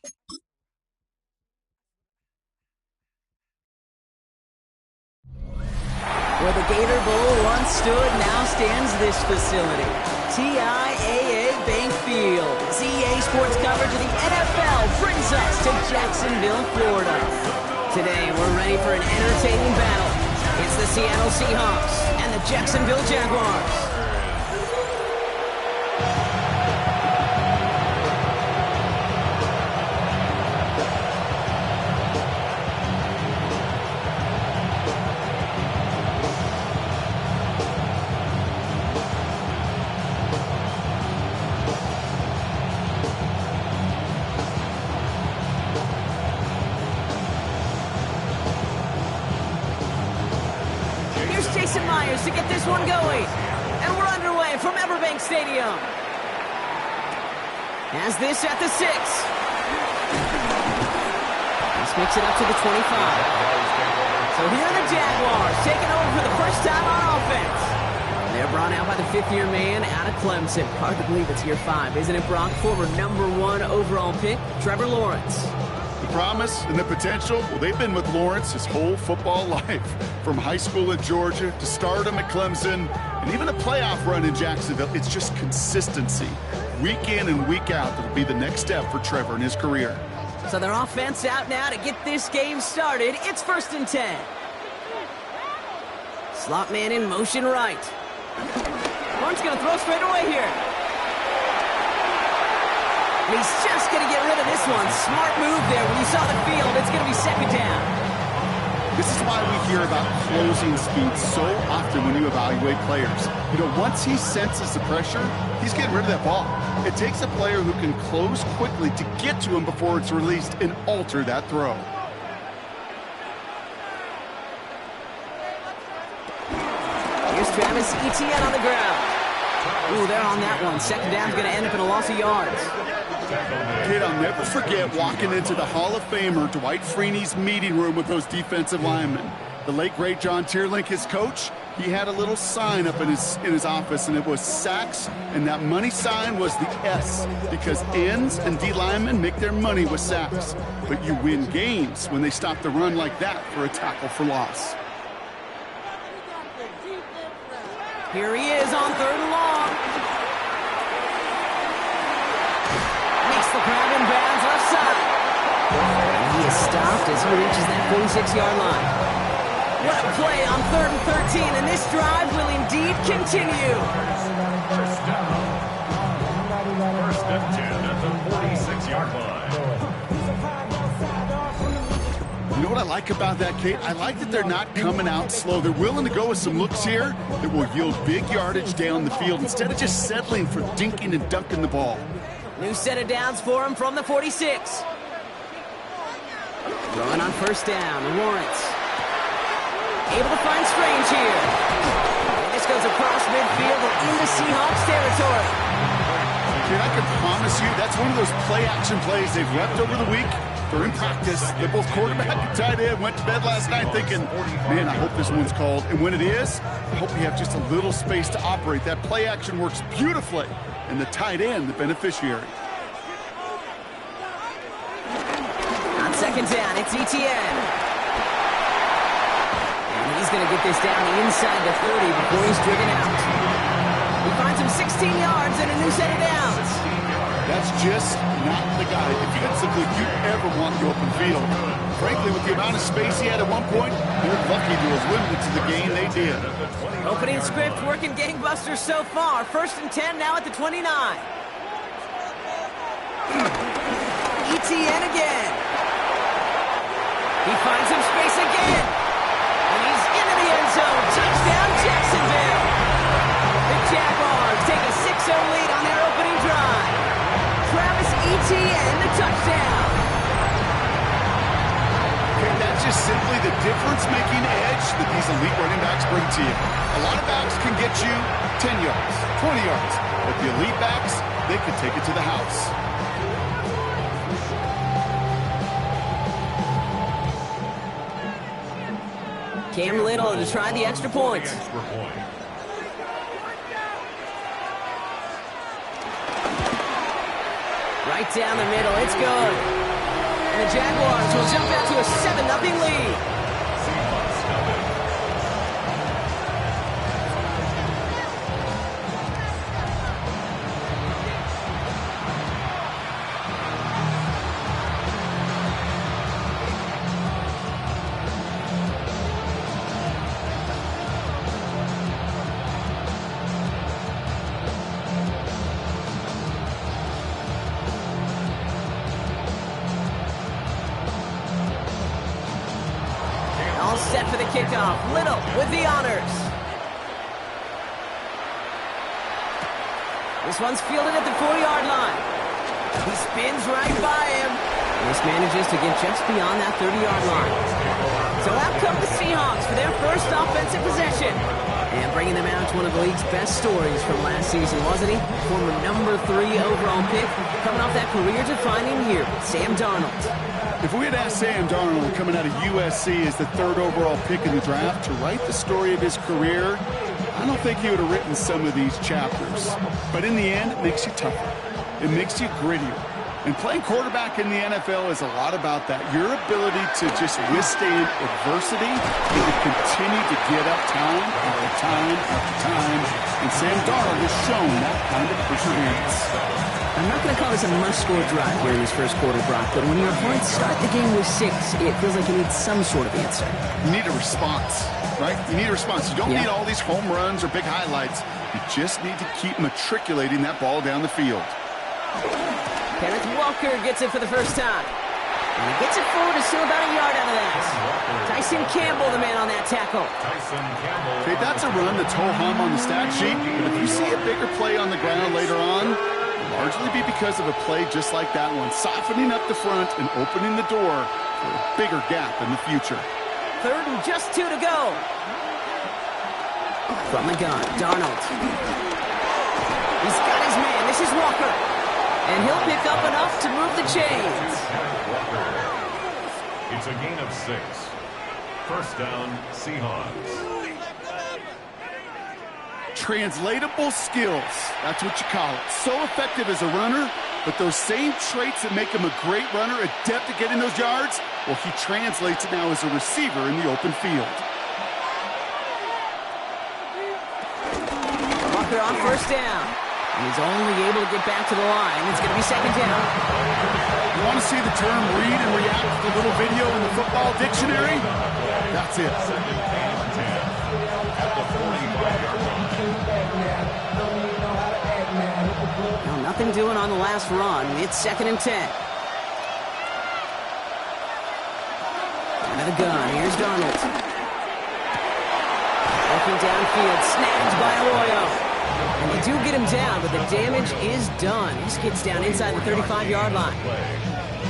Where the Gator Bowl once stood, now stands this facility. TIAA Bank Field. CEA Sports coverage of the NFL brings us to Jacksonville, Florida. Today, we're ready for an entertaining battle. It's the Seattle Seahawks and the Jacksonville Jaguars. To get this one going. And we're underway from Everbank Stadium. Has this at the 6. This makes it up to the 25. So here are the Jaguars taking over for the first time on offense. They're brought out by the fifth-year man out of Clemson. Hard to believe it's year 5, isn't it, Brock? Former #1 overall pick, Trevor Lawrence. The promise and the potential, well, they've been with Lawrence his whole football life. From high school at Georgia to stardom at Clemson and even a playoff run in Jacksonville. It's just consistency. Week in and week out, that'll be the next step for Trevor in his career. So their offense out now to get this game started. It's 1st and 10. Slot man in motion right. Lawrence going to throw straight away here. And he's just going to get rid of this one. Smart move there. When you saw the field, it's going to be 2nd down. This is why we hear about closing speed so often when you evaluate players. You know, once he senses the pressure, he's getting rid of that ball. It takes a player who can close quickly to get to him before it's released and alter that throw. Here's Travis Etienne on the ground. Ooh, they're on that one. 2nd down's going to end up in a loss of yards. Kid, I'll never forget walking into the Hall of Famer Dwight Freeney's meeting room with those defensive linemen. The late, great John Tierlink, his coach, he had a little sign up in his office, and it was sacks, and that money sign was the S, because ends and D linemen make their money with sacks. But you win games when they stop the run like that for a tackle for loss. Here he is on 3rd and long. The grab in bounds left side. And he is stopped as he reaches that 46-yard line. What a play on 3rd and 13, and this drive will indeed continue. First and 10 at the 46-yard line. You know what I like about that, Kate? I like that they're not coming out slow. They're willing to go with some looks here that will yield big yardage down the field instead of just settling for dinking and dunking the ball. New set of downs for him from the 46. Throwing on 1st down, Lawrence. Able to find Strange here. And this goes across midfield and into Seahawks territory. Kid, I can promise you that's one of those play-action plays they've repped over the week. They're in practice. They're both quarterback and tight end. Went to bed last night thinking, man, I hope this one's called. And when it is, I hope you have just a little space to operate. That play-action works beautifully. And the tight end, the beneficiary. On 2nd down, it's Etienne. And he's going to get this down inside the 30 before he's driven out. He finds him 16 yards and a new set of downs. That's just not the guy defensively you ever want in the open field. Frankly, with the amount of space he had at one point, they're lucky to have limited to the gain they did. Opening script working gangbusters so far. 1st and 10 now at the 29. Etienne again. He finds some space again. And he's into the end zone. Touchdown, Jacksonville. The Jaguars take a 6-0 lead on their opening drive. Travis Etienne, the touchdown. Okay, that's just simply the difference-making edge that these elite running backs bring to you. A lot of backs can get you 10 yards, 20 yards, but the elite backs, they can take it to the house. Cam Little to try the extra point. Right down the middle, it's good. And the Jaguars will jump out to a 7-0 lead. Seahawks come in. All set for the kickoff. Little with the honors. This one's fielded at the 4-yard line. He spins right by him. This manages to get just beyond that 30-yard line. So out come the Seahawks for their first offensive possession. And bringing them out to one of the league's best stories from last season, wasn't he? Former number 3 overall pick, coming off that career-defining year with Sam Darnold. If we had asked Sam Darnold coming out of USC as the 3rd overall pick in the draft to write the story of his career, I don't think he would have written some of these chapters. But in the end, it makes you tougher. It makes you grittier. And playing quarterback in the NFL is a lot about that. Your ability to just withstand adversity and to continue to get up time after time after time. And Sam Darnold has shown that kind of perseverance. I'm not going to call this a must-score drive here in this first quarter, Brock, but when your Hornets start the game with 6, it feels like you need some sort of answer. You need a response, right? You need a response. You don't need all these home runs or big highlights. You just need to keep matriculating that ball down the field. Kenneth Walker gets it for the first time. And he gets it forward to still about a yard out of that. Tyson Campbell, the man on that tackle. Okay, that's a run that's ho-hum on the stat sheet. But if you see a bigger play on the ground later on, it'll largely be because of a play just like that one, softening up the front and opening the door for a bigger gap in the future. 3rd and just 2 to go. From the gun, Darnold. He's got his man. This is Walker. And he'll pick up enough to move the chains. It's a gain of 6. First down, Seahawks. Translatable skills. That's what you call it. So effective as a runner, but those same traits that make him a great runner, adept at getting those yards, well, he translates it now as a receiver in the open field. Walker on first down. And he's only able to get back to the line. It's going to be 2nd down. You want to see the term read and react to the little video in the football dictionary? That's it. Now, nothing doing on the last run. It's 2nd and 10. Out of the gun. Here's Darnold. Looking downfield. Snagged by Arroyo. And they do get him down, but the damage is done. He just gets down inside the 35-yard line.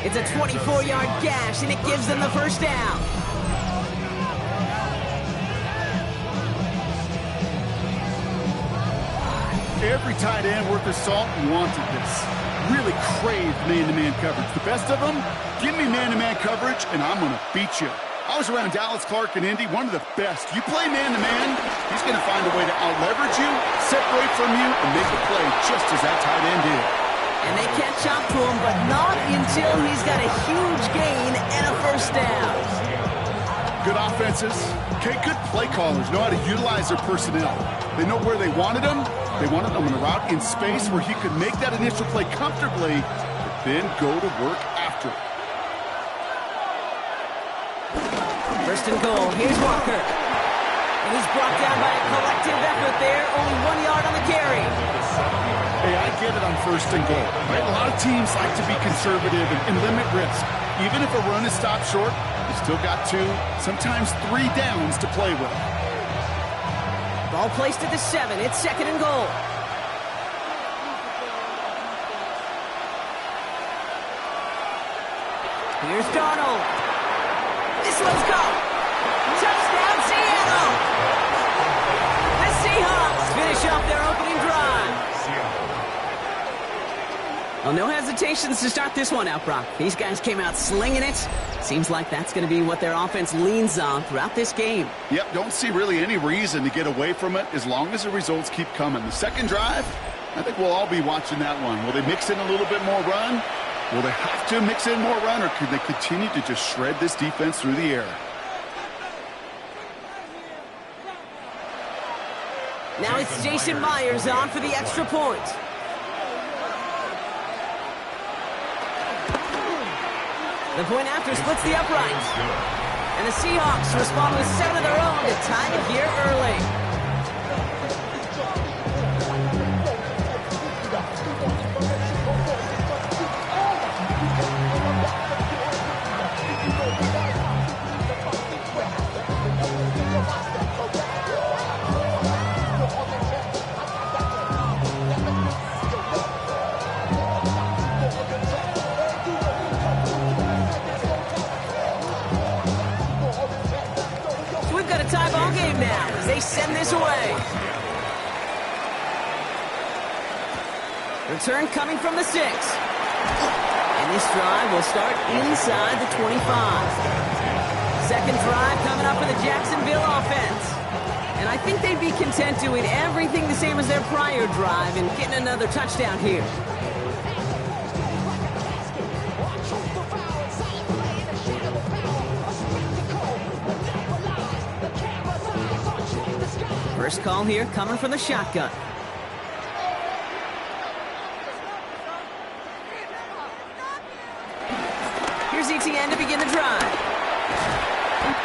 It's a 24-yard gash, and it gives them the first down. Every tight end worth his salt wanted this. Really craved man-to-man coverage. The best of them, give me man-to-man coverage, and I'm going to beat you. I was around Dallas Clark and Indy, one of the best. You play man-to-man, he's going to find a way to out-leverage you, separate from you, and make a play just as that tight end did. And they catch up to him, but not until he's got a huge gain and a first down. Good offenses. Okay, good play callers know how to utilize their personnel. They know where they wanted him. They wanted him on a route in space where he could make that initial play comfortably, but then go to work after it. First and goal. Here's Walker. And he's brought down by a collective effort there. Only 1 yard on the carry. Hey, I get it on first and goal. Right? A lot of teams like to be conservative and limit risk. Even if a run is stopped short, you still got 2, sometimes 3 downs to play with. Ball placed at the 7. It's 2nd and goal. Here's Darnold. This one's gone. Touchdown, Seattle. The Seahawks finish off their opening drive. Well, no hesitations to start this one out, Brock. These guys came out slinging it. Seems like that's going to be what their offense leans on throughout this game. Yep, don't see really any reason to get away from it as long as the results keep coming. The second drive, I think we'll all be watching that one. Will they mix in a little bit more run? Will they have to mix in more run, or can they continue to just shred this defense through the air? Now it's Jason Myers on for the extra point. The point after splits the uprights. And the Seahawks respond with 7 of their own to tie it here early. Tie ball game now as they send this away. Return coming from the 6. And this drive will start inside the 25. Second drive coming up for the Jacksonville offense. And I think they'd be content doing everything the same as their prior drive and getting another touchdown here. First call here coming from the shotgun. Here's ETN to begin the drive.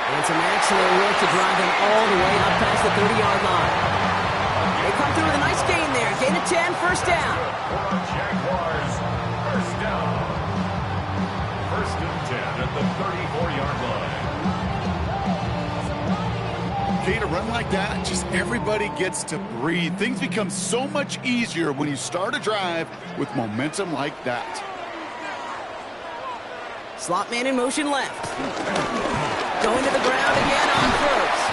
And some excellent work to drive them all the way up past the 30-yard line. They come through with a nice gain there. Gain of 10, first down. Jaguars, first down. First and 10 at the 34-yard line. Okay, to run like that, just everybody gets to breathe. Things become so much easier when you start a drive with momentum like that. Slot man in motion left. Going to the ground again on first.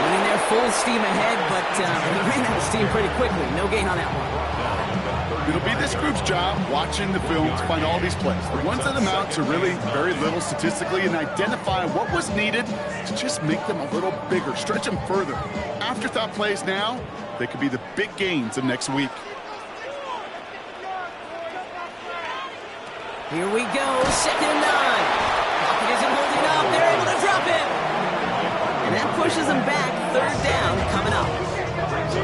Running there full steam ahead, but he ran out of steam pretty quickly. No gain on that one. It'll be this group's job watching the film to find all these plays. The ones that amount to really very little statistically and identify what was needed to just make them a little bigger, stretch them further. Afterthought plays now, they could be the big gains of next week. Here we go, 2nd and 9. Pocket isn't holding up. They're able to drop him. And that pushes them back. 3rd down coming up.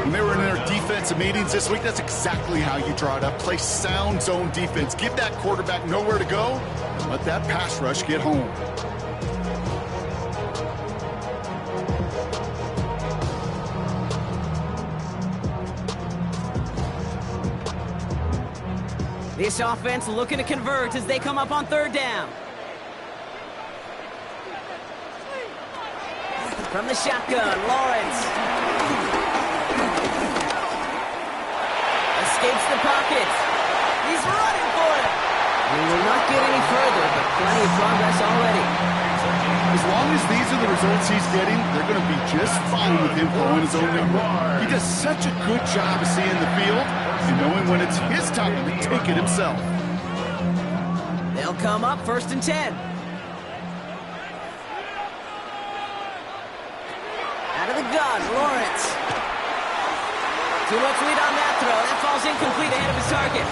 When they were in their defensive meetings this week, that's exactly how you draw it up. Play sound zone defense. Give that quarterback nowhere to go, and let that pass rush get home. This offense looking to convert as they come up on 3rd down. From the shotgun, Lawrence. Escapes the pocket. He's running for it. We will not get any further, but plenty of progress already. As long as these are the results he's getting, they're going to be just fine with him throwing his own number. He does such a good job of seeing the field and knowing when it's his time to take it himself. They'll come up 1st and 10. Out of the gun, Lawrence. Too much lead on that throw. That falls incomplete ahead of his target.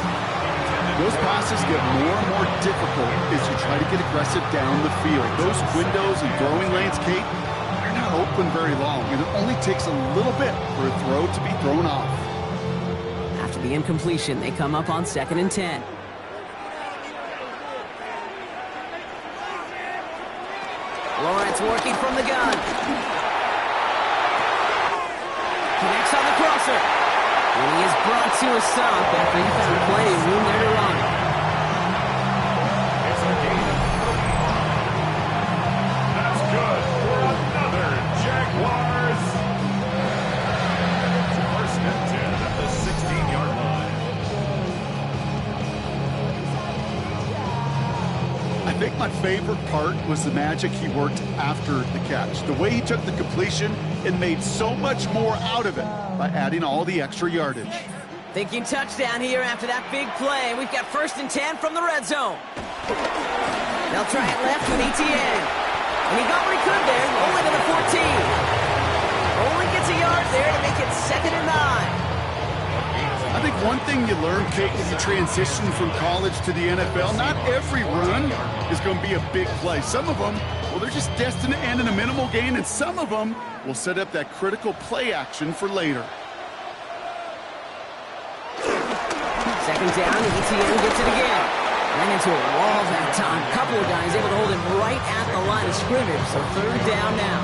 Those passes get more and more difficult as you try to get aggressive down the field. Those windows and throwing lanes, Kate, they're not open very long, and it only takes a little bit for a throw to be thrown off. After the incompletion, they come up on 2nd and 10. Lawrence working from the gun. Connects on the crosser. And he is brought to a stop after he found plenty of room there to run. It's a gain of 3. That's good for another Jaguars. First and 10 at the 16-yard line. I think my favorite part was the magic he worked after the catch. The way he took the completion and made so much more out of it by adding all the extra yardage. Thinking touchdown here after that big play. We've got 1st and 10 from the red zone. They'll try it left with ETN. And he got what he could there, only to the 14. Only gets a yard there to make it 2nd and 9. I think one thing you learn, Kate, when you transition from college to the NFL, not every run is going to be a big play. Some of them, well, they're just destined to end in a minimal gain, and some of them will set up that critical play action for later. Second down, ETN gets it again. Ran into a wall that time. Couple of guys able to hold him right at the line of scrimmage, so third down now.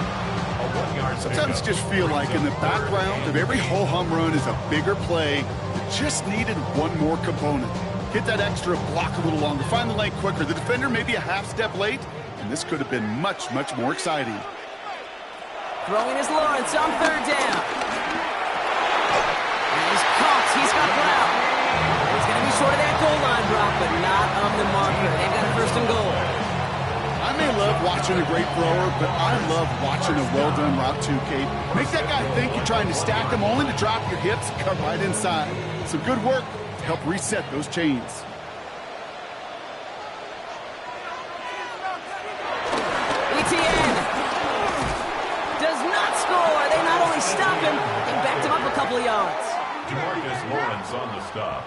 Sometimes just feel like in the background of every ho-hum run is a bigger play that just needed one more component. Hit that extra block a little longer, find the lane quicker. The defender may be a half step late, and this could have been much, much more exciting. Throwing is Lawrence on third down. And he's caught. He's got Brown. He's going to be short of that goal line, Brock, but not of the marker. They've got a first and goal. I may love watching a great thrower, but I love watching a well-done route too, Kate. Make that guy think you're trying to stack him, only to drop your hips and cut right inside. Some good work to help reset those chains. ETN does not score. They not only stop him, they backed him up a couple of yards. Lawrence on the stop.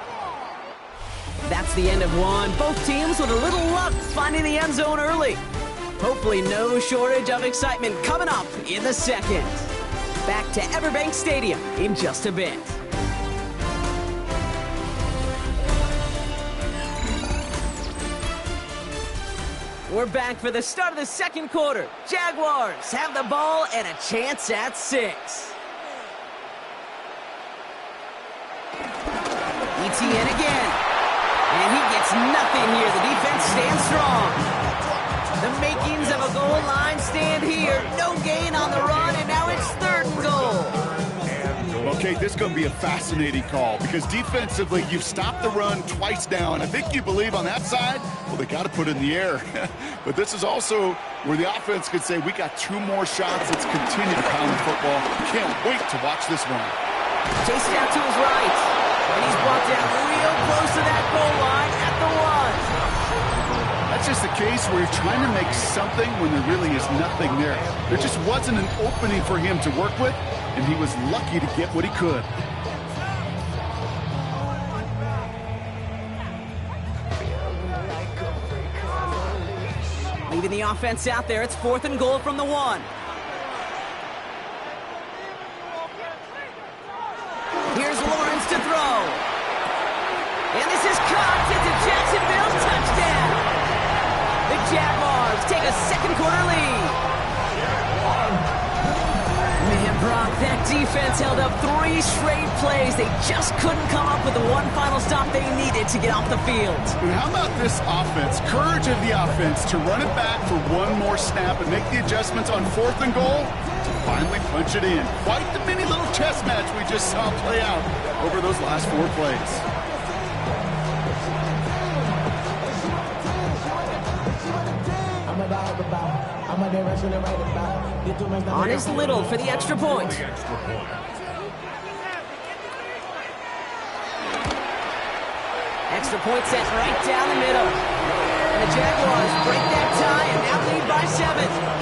That's the end of one. Both teams with a little luck finding the end zone early. Hopefully no shortage of excitement coming up in the second. Back to Everbank Stadium in just a bit. We're back for the start of the second quarter. Jaguars have the ball and a chance at 6. ETN again. And he gets nothing here. The defense stands strong. The makings of a goal line stand here. No gain on the run, and now it's third and goal. Okay, this is going to be a fascinating call because defensively, you've stopped the run twice now, and I think you believe on that side, well, they got to put it in the air. But this is also where the offense could say, we got 2 more shots. Let's continue to pound the football. Can't wait to watch this one. Chased out to his right. And he's brought down real close to that goal line at the 1. That's just the case where you're trying to make something when there really is nothing there. There just wasn't an opening for him to work with, and he was lucky to get what he could. Leaving the offense out there. It's 4th and goal from the 1. Here's Lawrence to throw. And this is caught. It's a Jacksonville touchdown. The Jaguars take a second quarter lead. Man, Brock, that defense held up 3 straight plays. They just couldn't come up with the one final stop they needed to get off the field. And how about this offense? Courage of the offense to run it back for one more snap and make the adjustments on 4th and goal to finally punch it in. Quite the mini little chess match we just saw play out over those last 4 plays. On is Little for the extra point. Extra point set right down the middle. And the Jaguars break that tie and now lead by 7.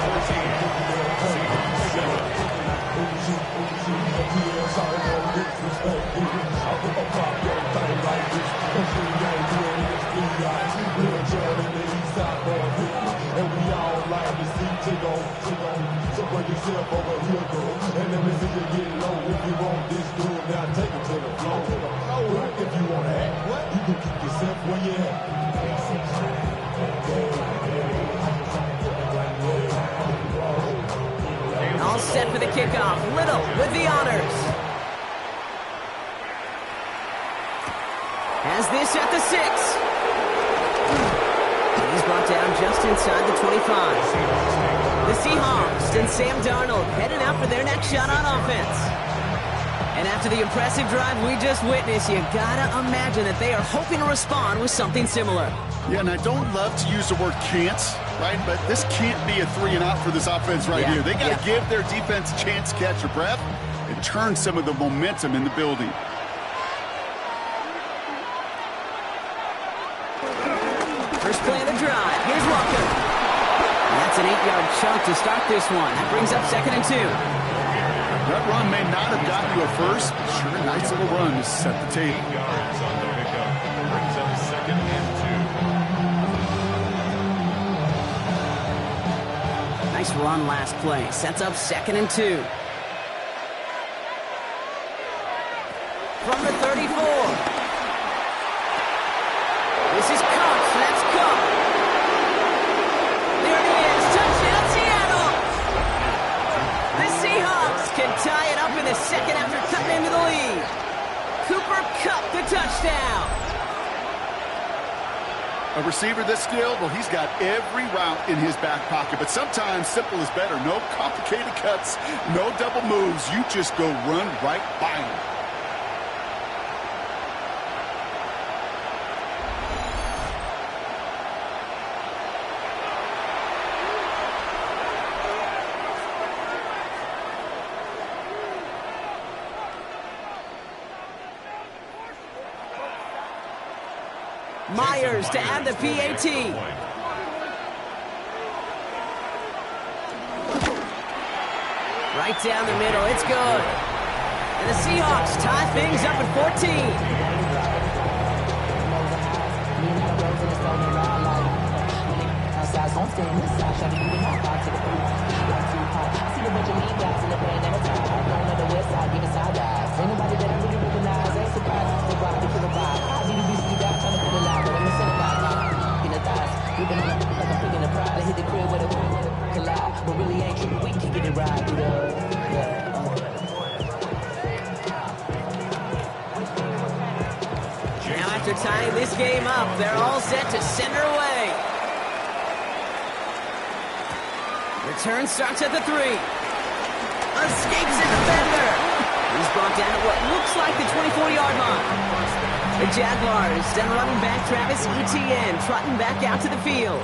All set for the kickoff. Little with the honors. Has this at the 6. He's brought down just inside the 25. The Seahawks and Sam Darnold heading out for their next shot on offense. And after the impressive drive we just witnessed, you gotta imagine that they are hoping to respond with something similar. Yeah, and I don't love to use the word can't, right? But this can't be a 3 and out for this offense right here. They got to give their defense a chance to catch their breath and turn some of the momentum in the building. First play of the drive. Here's Walker. And that's an 8-yard chunk to start this one. That brings up 2nd and 2. That run may not have gotten you a first, but sure, a nice little run to set the table. 8 yards on the pickup. Brings up 2nd and 2. Nice run last play. Sets up 2nd and 2. From the 34. This is Cook. That's Cook. There it is. Touchdown, Seattle. The Seahawks can tie it up in the 2nd after cutting into the lead. Cooper Kupp, the touchdown. A receiver this skilled, well, he's got every route in his back pocket, but sometimes simple is better. No complicated cuts, no double moves. You just go run right by him. Myers to add the PAT. Right down the middle. It's good. And the Seahawks tie things up at 14. Now after tying this game up, they're all set to send her away. Return starts at the 3. Escapes a defender. He's brought down at what looks like the 24-yard line. The Jaguars send running back Travis Etienne trotting back out to the field.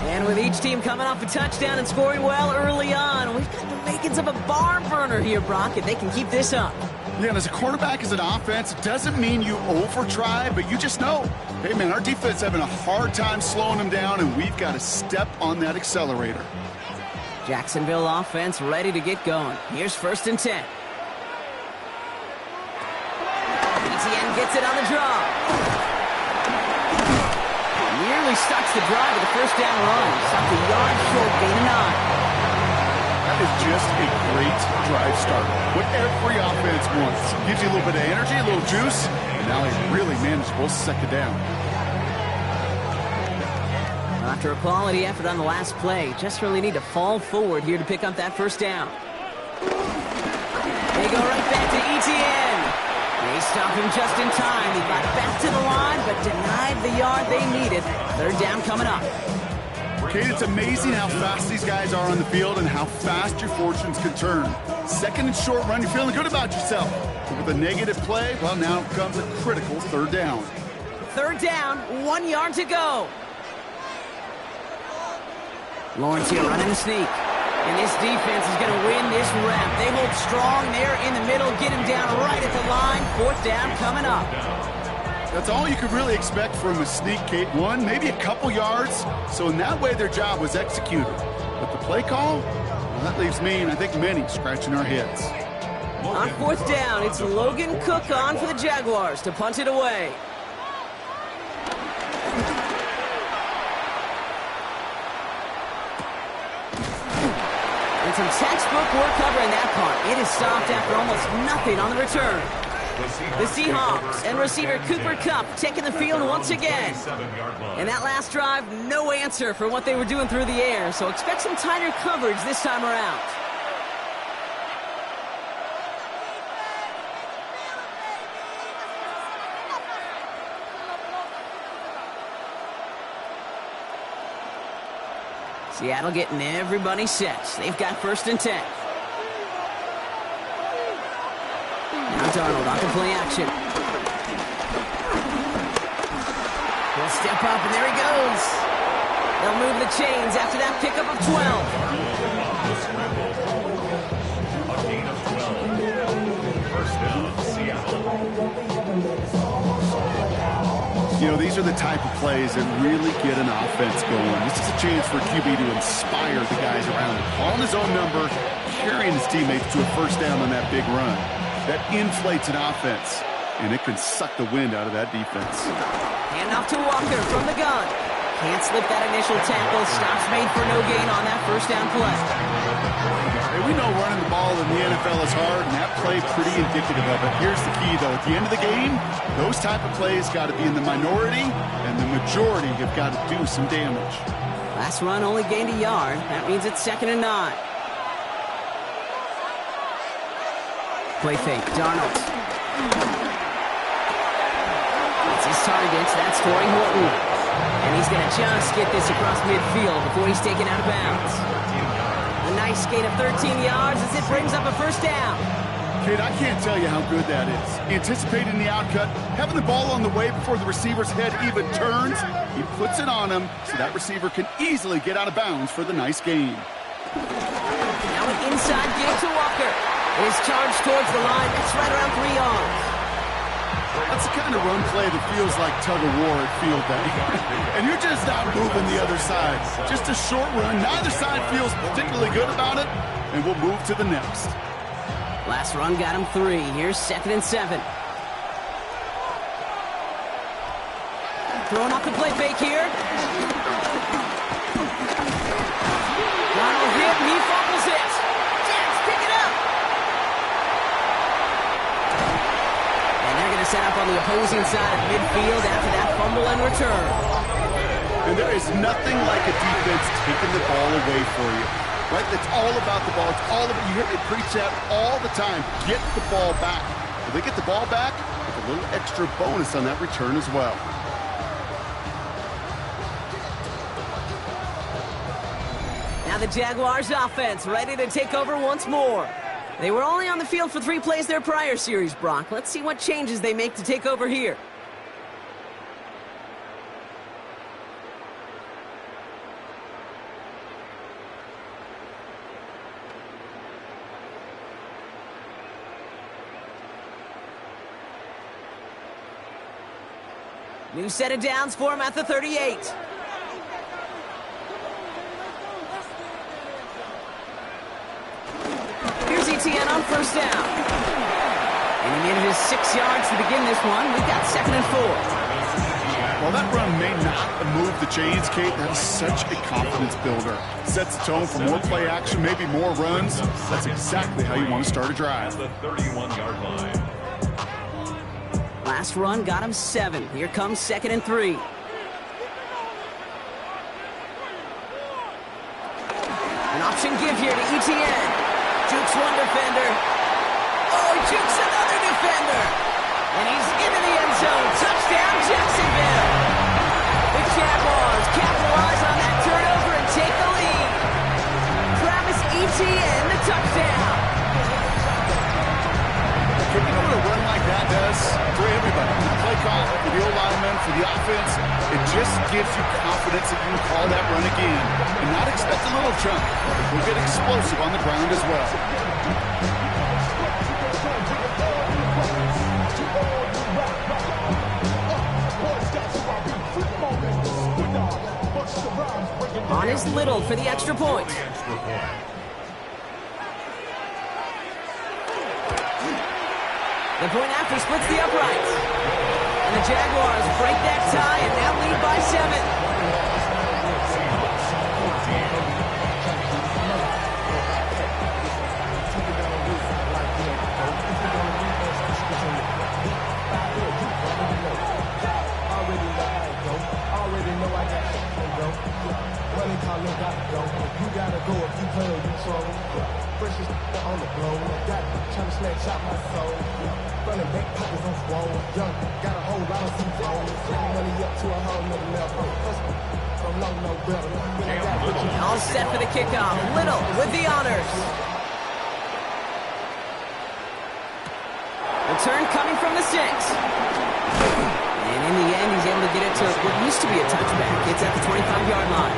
And with each team coming off a touchdown and scoring well early on, we've got the makings of a barn burner here, Brock, if they can keep this up. Yeah, and as a quarterback, as an offense, it doesn't mean you over-try, but you just know, hey, man, our defense having a hard time slowing them down, and we've got to step on that accelerator. Jacksonville offense ready to get going. Here's 1st and 10. Etienne gets it on the draw. Nearly starts the drive with a 1st down run. Stopped a yard short, gain of 9. That is just a great drive start. What every offense wants. Gives you a little bit of energy, a little juice, and now he's really manageable 2nd down. After a quality effort on the last play, just really need to fall forward here to pick up that 1st down. They go right back to Etienne. They stop him just in time. He got back to the line, but denied the yard they needed. 3rd down coming up. Kate, it's amazing how fast these guys are on the field and how fast your fortunes can turn. 2nd and short run, you're feeling good about yourself. But with a negative play, well, now comes a critical 3rd down. 3rd down, 1 yard to go. Lawrence here running the sneak. And this defense is going to win this rep. They hold strong there in the middle, get him down right at the line. 4th down coming up. That's all you could really expect from a sneak, Kate. 1, maybe a couple yards. So in that way, their job was executed. But the play call, well, that leaves me, and I think many, scratching our heads. On 4th down, it's Logan Cook on for the Jaguars to punt it away. And some textbook work covering that part. It is stopped after almost nothing on the return. The Seahawks and receiver Cooper Kupp taking the field once again. And that last drive, no answer for what they were doing through the air, so expect some tighter coverage this time around. Seattle getting everybody set. They've got 1st and 10. Now Darnold on to play action. He'll step up, and there he goes. They'll move the chains after that pickup of 12. A gain of 12. 1st down, Seattle. You know, these are the type of plays that really get an offense going. This is a chance for QB to inspire the guys around him. Calling his own number, carrying his teammates to a first down on that big run. That inflates an offense, and it can suck the wind out of that defense. Hand off to Walker from the gun. Can't slip that initial tackle. Stops made for no gain on that first down play. Hey, we know running the ball in the NFL is hard, and that play pretty indicative of it. Here's the key, though. At the end of the game, those type of plays got to be in the minority, and the majority have got to do some damage. Last run only gained a yard. That means it's 2nd and 9. Play fake. Darnold. That's his target. That's Torrey Horton. And he's going to just get this across midfield before he's taken out of bounds. A nice gain of 13 yards as it brings up a first down. Kid, I can't tell you how good that is. Anticipating the outcut, having the ball on the way before the receiver's head even turns, he puts it on him so that receiver can easily get out of bounds for the nice gain. Now an inside give to Walker. His charge towards the line. That's right around 3 yards. That's the kind of run play that feels like tug-of-war at field day. And you're just not moving the other side. Just a short run. Neither side feels particularly good about it, and we'll move to the next. Last run got him 3. Here's 2nd and 7. Throwing off the play fake here. Ronald hit, and he fumbles it. Jets pick it up. And they're going to set up on the opposing side of midfield after that fumble and return. And there is nothing like a defense taking the ball away for you. Right? It's all about the ball. It's all about, you hear me preach that all the time. Get the ball back. If they get the ball back, with a little extra bonus on that return as well. Now the Jaguars offense ready to take over once more. They were only on the field for 3 plays their prior series, Brock. Let's see what changes they make to take over here. New set of downs for him at the 38. Here's ETN on first down. And he needed his 6 yards to begin this one. We've got 2nd and 4. While that run may not move the chains, Kate, that is such a confidence builder. Sets the tone for more play action, maybe more runs. That's exactly how you want to start a drive. The 31-yard line. Last run got him 7. Here comes 2nd and 3. An option give here to ETN. Jukes one defender. Oh, he jukes another defender. And he's into the end zone. Touchdown, Jacksonville. The Jaguars capitalize on that turnover and take the lead. Travis Etienne, the touchdown. You know what a run like that does for everybody? For the play call, for the O-lineman, for the offense. It just gives you confidence that you can call that run again. And not expect a little chunk. We'll get explosive on the ground as well. On is Little for the extra point. The point after splits the uprights. And the Jaguars break that tie and now lead by 7. You gotta go if you play or you troll. Precious on the blow. Got trying to snatch out my soul. Running back pockets on swole. Young, got a whole lot of some goals. Taking money up to a whole nother level. From low, no better. All set for the kickoff. Little with the honors. Return coming from the 6. And in the end, he's able to get it to what used to be a touchback. It's at the 25-yard line.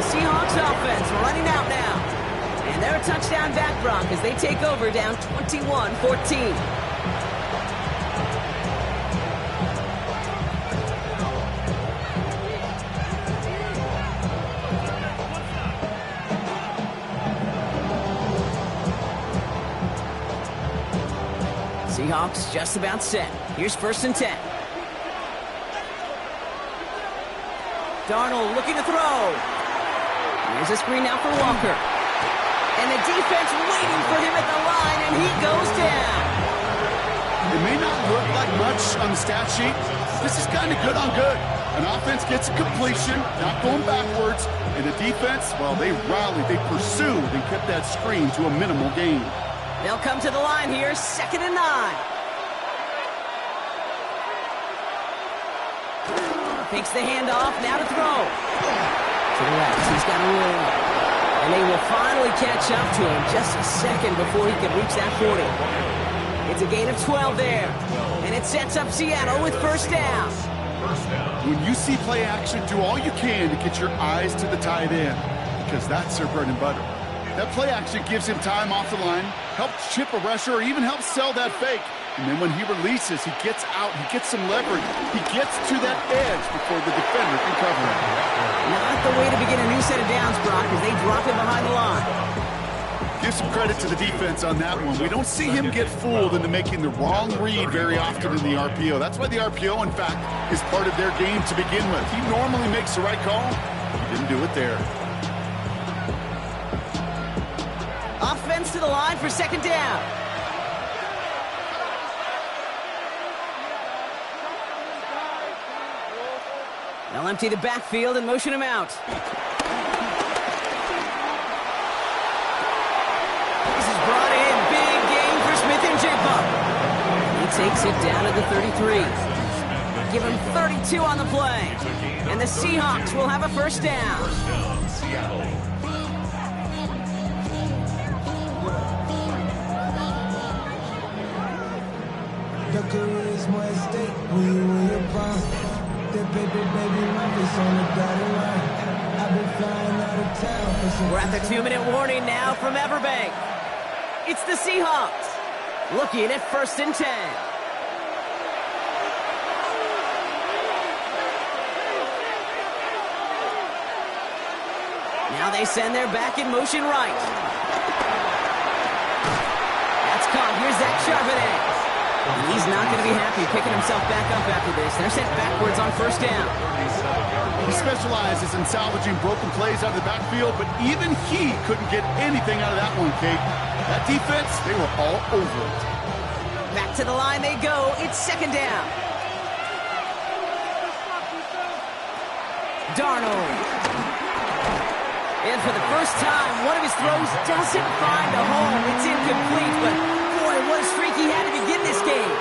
The Seahawks offense running out now. And they're a touchdown back, Brock, as they take over down 21-14. Seahawks just about set. Here's 1st and 10. Darnold looking to throw. Here's a screen now for Walker. And the defense waiting for him at the line, and he goes down. It may not look like much on the stat sheet. This is kind of good on good. An offense gets a completion, not going backwards. And the defense, well, they rallied, they pursued, and kept that screen to a minimal gain. They'll come to the line here, 2nd and 9. Takes the handoff, now to throw. To the left, he's got a roll. And they will finally catch up to him just a second before he can reach that 40. It's a gain of 12 there. And it sets up Seattle with 1st down. When you see play action, do all you can to get your eyes to the tight end, because that's their bread and butter. That play action gives him time off the line, helps chip a rusher, or even helps sell that fake. And then when he releases, he gets out, he gets some leverage. He gets to that edge before the defender can cover him. Not the way to begin a new set of downs, Brock, as they drop him behind the line. Give some credit to the defense on that one. We don't see him get fooled into making the wrong read very often in the RPO. That's why the RPO, in fact, is part of their game to begin with. He normally makes the right call. He didn't do it there. Offense to the line for 2nd down. They'll empty the backfield and motion him out. This is brought in. Big gain for Smith and Jigba. He takes it down to the 33. Give him 32 on the play. And the Seahawks will have a 1st down. The career is more at stake when you in your prime. That baby, it's on the dotted line. I've been flying out of town for some. We're at the 2-minute warning now from Everbank. It's the Seahawks looking at 1st and 10. Now they send their back in motion right. That's caught. Here's Zach Charbonnet. He's not going to be happy picking himself back up after this. They're sent backwards on 1st down. He specializes in salvaging broken plays out of the backfield, but even he couldn't get anything out of that one, Kate. That defense, they were all over it. Back to the line they go. It's 2nd down. Darnold. And for the first time, one of his throws doesn't find a home. It's incomplete, but boy, what a streak he had to begin this game.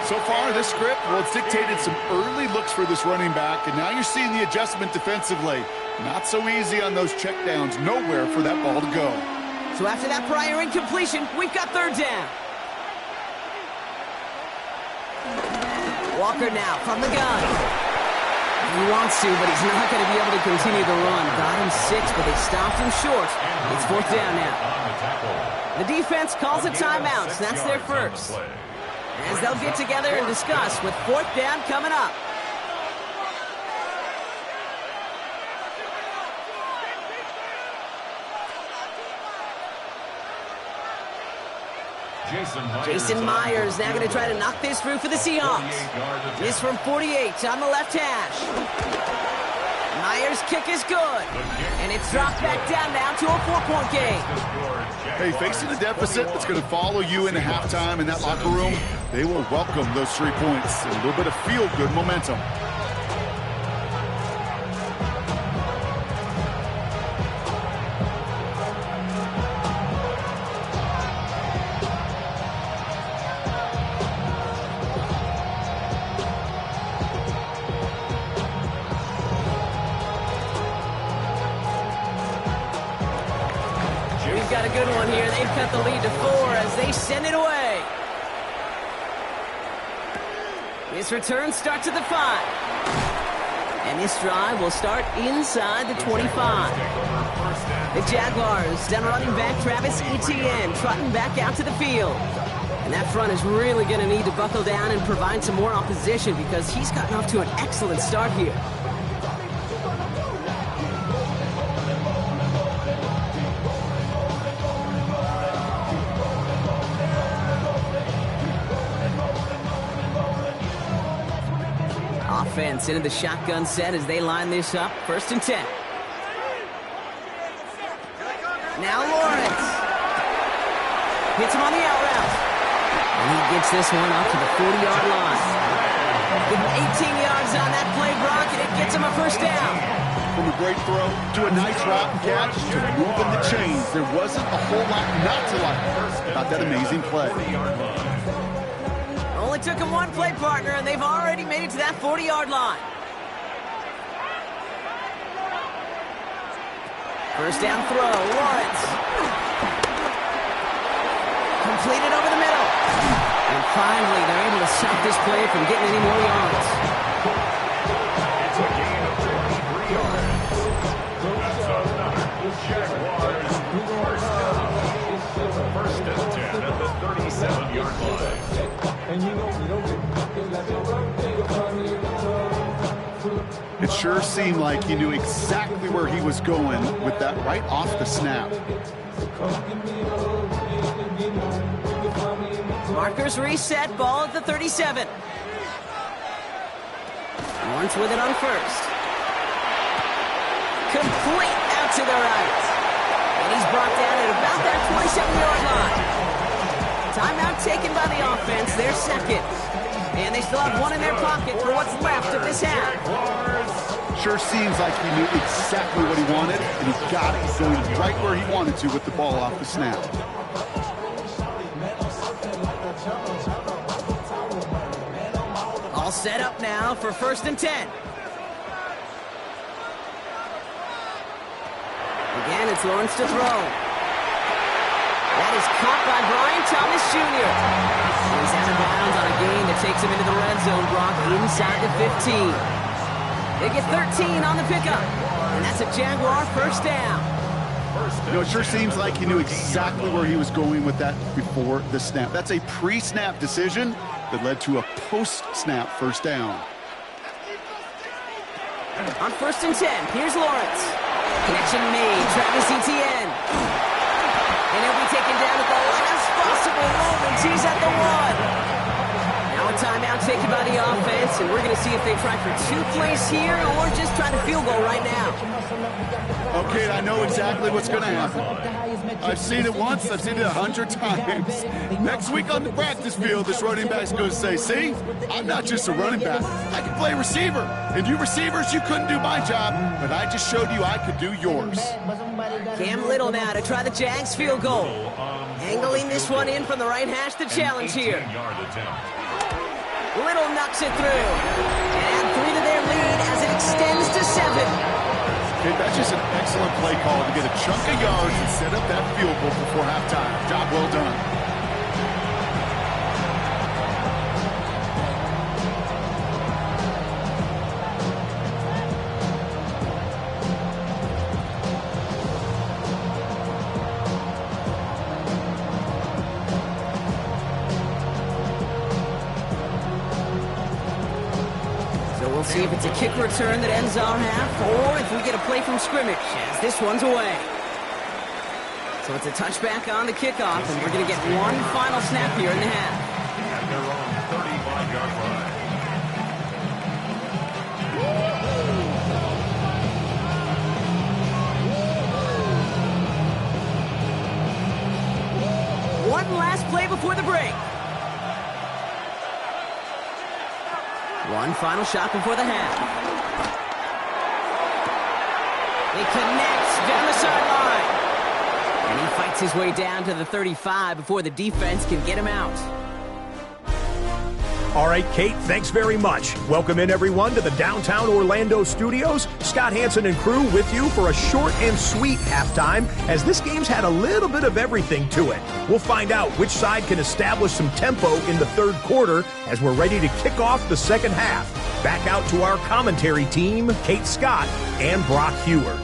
So far, this script, well, it's dictated some early looks for this running back, and now you're seeing the adjustment defensively. Not so easy on those checkdowns. Nowhere for that ball to go. So after that prior incompletion, we've got 3rd down. Walker now from the gun. He wants to, but he's not going to be able to continue the run. Got him 6, but they stopped him short. It's 4th down now. The defense calls a timeout, so that's their 1st. As they'll get together and discuss with 4th down coming up. Jason Myers now going to try to knock this through for the Seahawks. This from 48 on the left hash. Myers' kick is good. And it's dropped back down now to a 4-point game. Hey, facing a deficit that's going to follow you into halftime in that locker room, they will welcome those 3 points. A little bit of feel-good momentum. Got a good one here. They've cut the lead to 4 as they send it away. This return starts at the 5. And this drive will start inside the 25. The Jaguars down running back Travis Etienne trotting back out to the field. And that front is really going to need to buckle down and provide some more opposition because he's gotten off to an excellent start here. Offense into the shotgun set as they line this up. 1st and 10. Now Lawrence. Hits him on the out route. And he gets this one up to the 40-yard line. Give him 18 yards on that play, Brock, and it gets him a 1st down. From a great throw to a nice route and catch to moving the chains. There wasn't a whole lot not to like about that amazing play. Only took him one play, partner, and they've already made it to that 40-yard line. 1st down throw, Lawrence. Completed over the middle. And finally, they're able to stop this play from getting any more yards. It's a gain of 23 yards. That's another Jaguars first down. 1st and 10 at the 37-yard line. It sure seemed like he knew exactly where he was going with that right off the snap. Markers reset, ball at the 37. Lawrence with it on 1st. Complete out to the right. And he's brought down at about that 27-yard line. Timeout taken by the offense, their 2nd. And they still have one in their pocket for what's left of this half. Sure seems like he knew exactly what he wanted, and he got it going right where he wanted to with the ball off the snap. All set up now for 1st and 10. Again, it's Lawrence to throw. That is caught by Brian Thomas Jr. He's out of bounds on a gain that takes him into the red zone, Brock, inside the 15. They get 13 on the pickup, and that's a Jaguar 1st down. You know, it sure seems like he knew exactly where he was going with that before the snap. That's a pre-snap decision that led to a post-snap 1st down. On 1st and 10, here's Lawrence. Connection made, Travis Etienne. And he'll be taken down at the last possible moment. He's at the 1. Now a timeout taken by the offense, and we're going to see if they try for 2 plays here or just try to field goal right now. Okay, I know exactly what's going to happen. I've seen it once, I've seen it 100 times. Next week on the practice field, this running back's going to say, see, I'm not just a running back, I can play receiver. And you receivers, you couldn't do my job, but I just showed you I could do yours. Cam Little now to try the Jags field goal. Angling this one in from the right hash, the challenge here. Little knocks it through. And 3 to their lead as it extends to 7. Okay, that's just an excellent play call to get a chunk of yards and set up that field goal before halftime. Job well done. We'll see if it's a kick return that ends our half, or if we get a play from scrimmage, as this one's away. So it's a touchback on the kickoff, and we're going to get one final snap here in the half. At their own 35-yard line. One last play before the break. One final shot before the half. He connects down the sideline. And he fights his way down to the 35 before the defense can get him out. All right, Kate, thanks very much. Welcome in, everyone, to the downtown Orlando studios. Scott Hansen and crew with you for a short and sweet halftime, as this game's had a little bit of everything to it. We'll find out which side can establish some tempo in the third quarter as we're ready to kick off the second half. Back out to our commentary team, Kate Scott and Brock Hewer.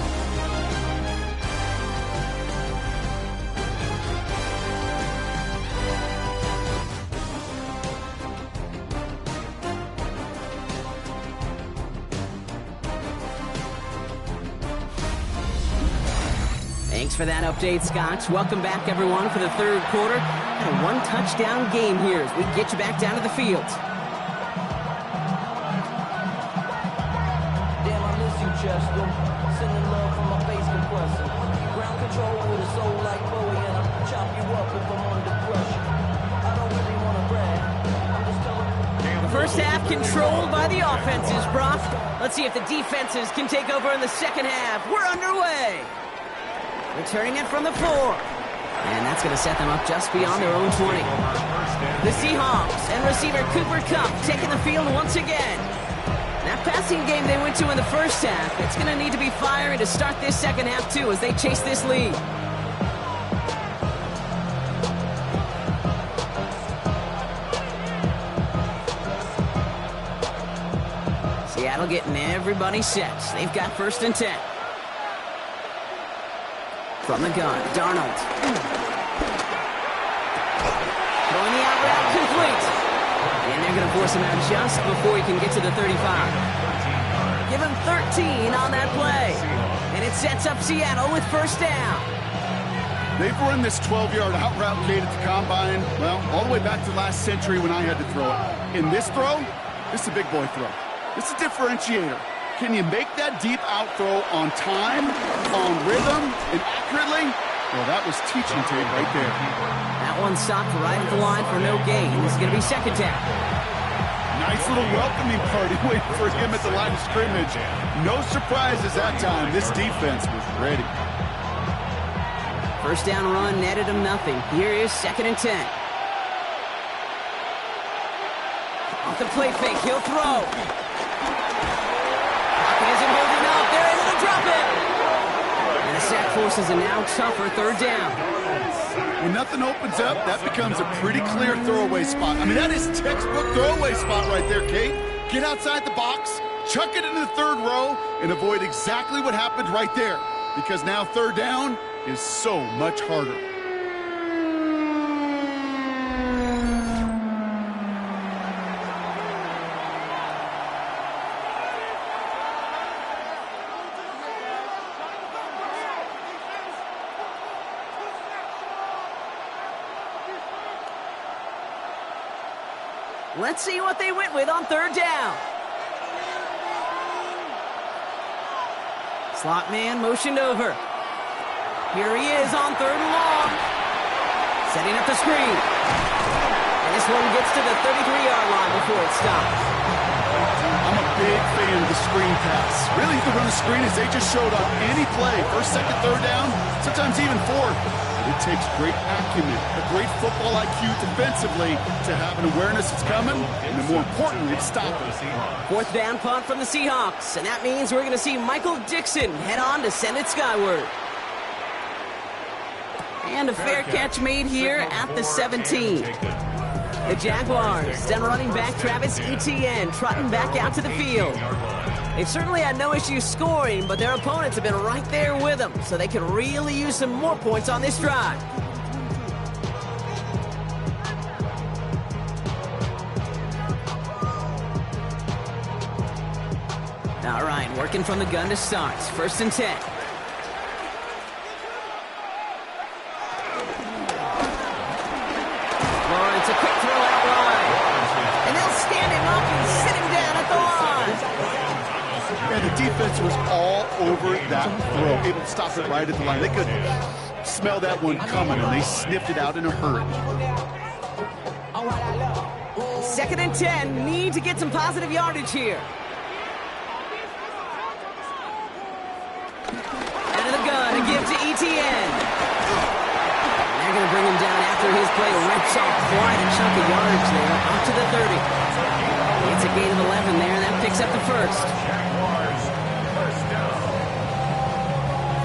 Thanks for that update, Scott. Welcome back, everyone, for the third quarter. And a one-touchdown game here as we get you back down to the field. chest. Sending love from my face compressor. Ground control with a soul like Bowie, and I'll chop you up if I'm under pressure. I don't really want to brag. I'm just telling. The first half controlled by the offenses, Brock. Let's see if the defenses can take over in the second half. We're underway. Returning it from the 4. And that's going to set them up just beyond their own 20. The Seahawks and receiver Cooper Kupp taking the field once again. That passing game they went to in the first half, it's going to need to be firing to start this second half too as they chase this lead. Seattle getting everybody set. They've got 1st and 10. From the gun, Darnold. Throwing the out route complete. And they're going to force him out just before he can get to the 35. Give him 13 on that play. And it sets up Seattle with 1st down. They've run this 12-yard out route gate at the combine, well, all the way back to last century when I had to throw it. In this throw, this is a big boy throw. This is a differentiator. Can you make that deep out throw on time, on rhythm, and accurately? Well, that was teaching tape right there. That one stopped right at the line for no gain. This is going to be 2nd down. Nice little welcoming party waiting for him at the line of scrimmage. No surprises that time. This defense was ready. 1st down run netted him nothing. Here is 2nd and 10. Off the play fake, he'll throw. Pocket isn't holding up. They're able to drop it. And the sack forces a now tougher 3rd down. When nothing opens up, that becomes a pretty clear throwaway spot. I mean, that is textbook throwaway spot right there, Kate. Get outside the box, chuck it into the 3rd row, and avoid exactly what happened right there. Because now 3rd down is so much harder. Let's see what they went with on 3rd down. Slot man motioned over. Here he is on 3rd and long. Setting up the screen. And this one gets to the 33-yard line before it stops. I'm a big fan of the screen pass. Really, you can run a screen as they just showed on any play. 1st, 2nd, 3rd down, sometimes even 4th. It takes great acumen, a great football IQ defensively to have an awareness it's coming, and then more importantly, to stop it. 4th down punt from the Seahawks, and that means we're going to see Michael Dixon head on to send it skyward. And a fair catch made here at the 17. The Jaguars, then running back Travis Etienne, trotting back out to the field. They've certainly had no issue scoring, but their opponents have been right there with them, so they could really use some more points on this drive. All right, working from the gun to start. 1st and 10. Lawrence, a quick throw out wide. And they'll stand him up and sit him down at the line. And the defense was all over that throw, able to stop it right at the line. They could smell that one coming, and they sniffed it out in a hurry. 2nd and 10, need to get some positive yardage here. Out of the gun, a give to Etienne. And they're going to bring him down after his play rips off quite a chunk of yardage there, up to the 30. It's a gain of 11 there, and that picks up the 1st. Jaguars, 1st down.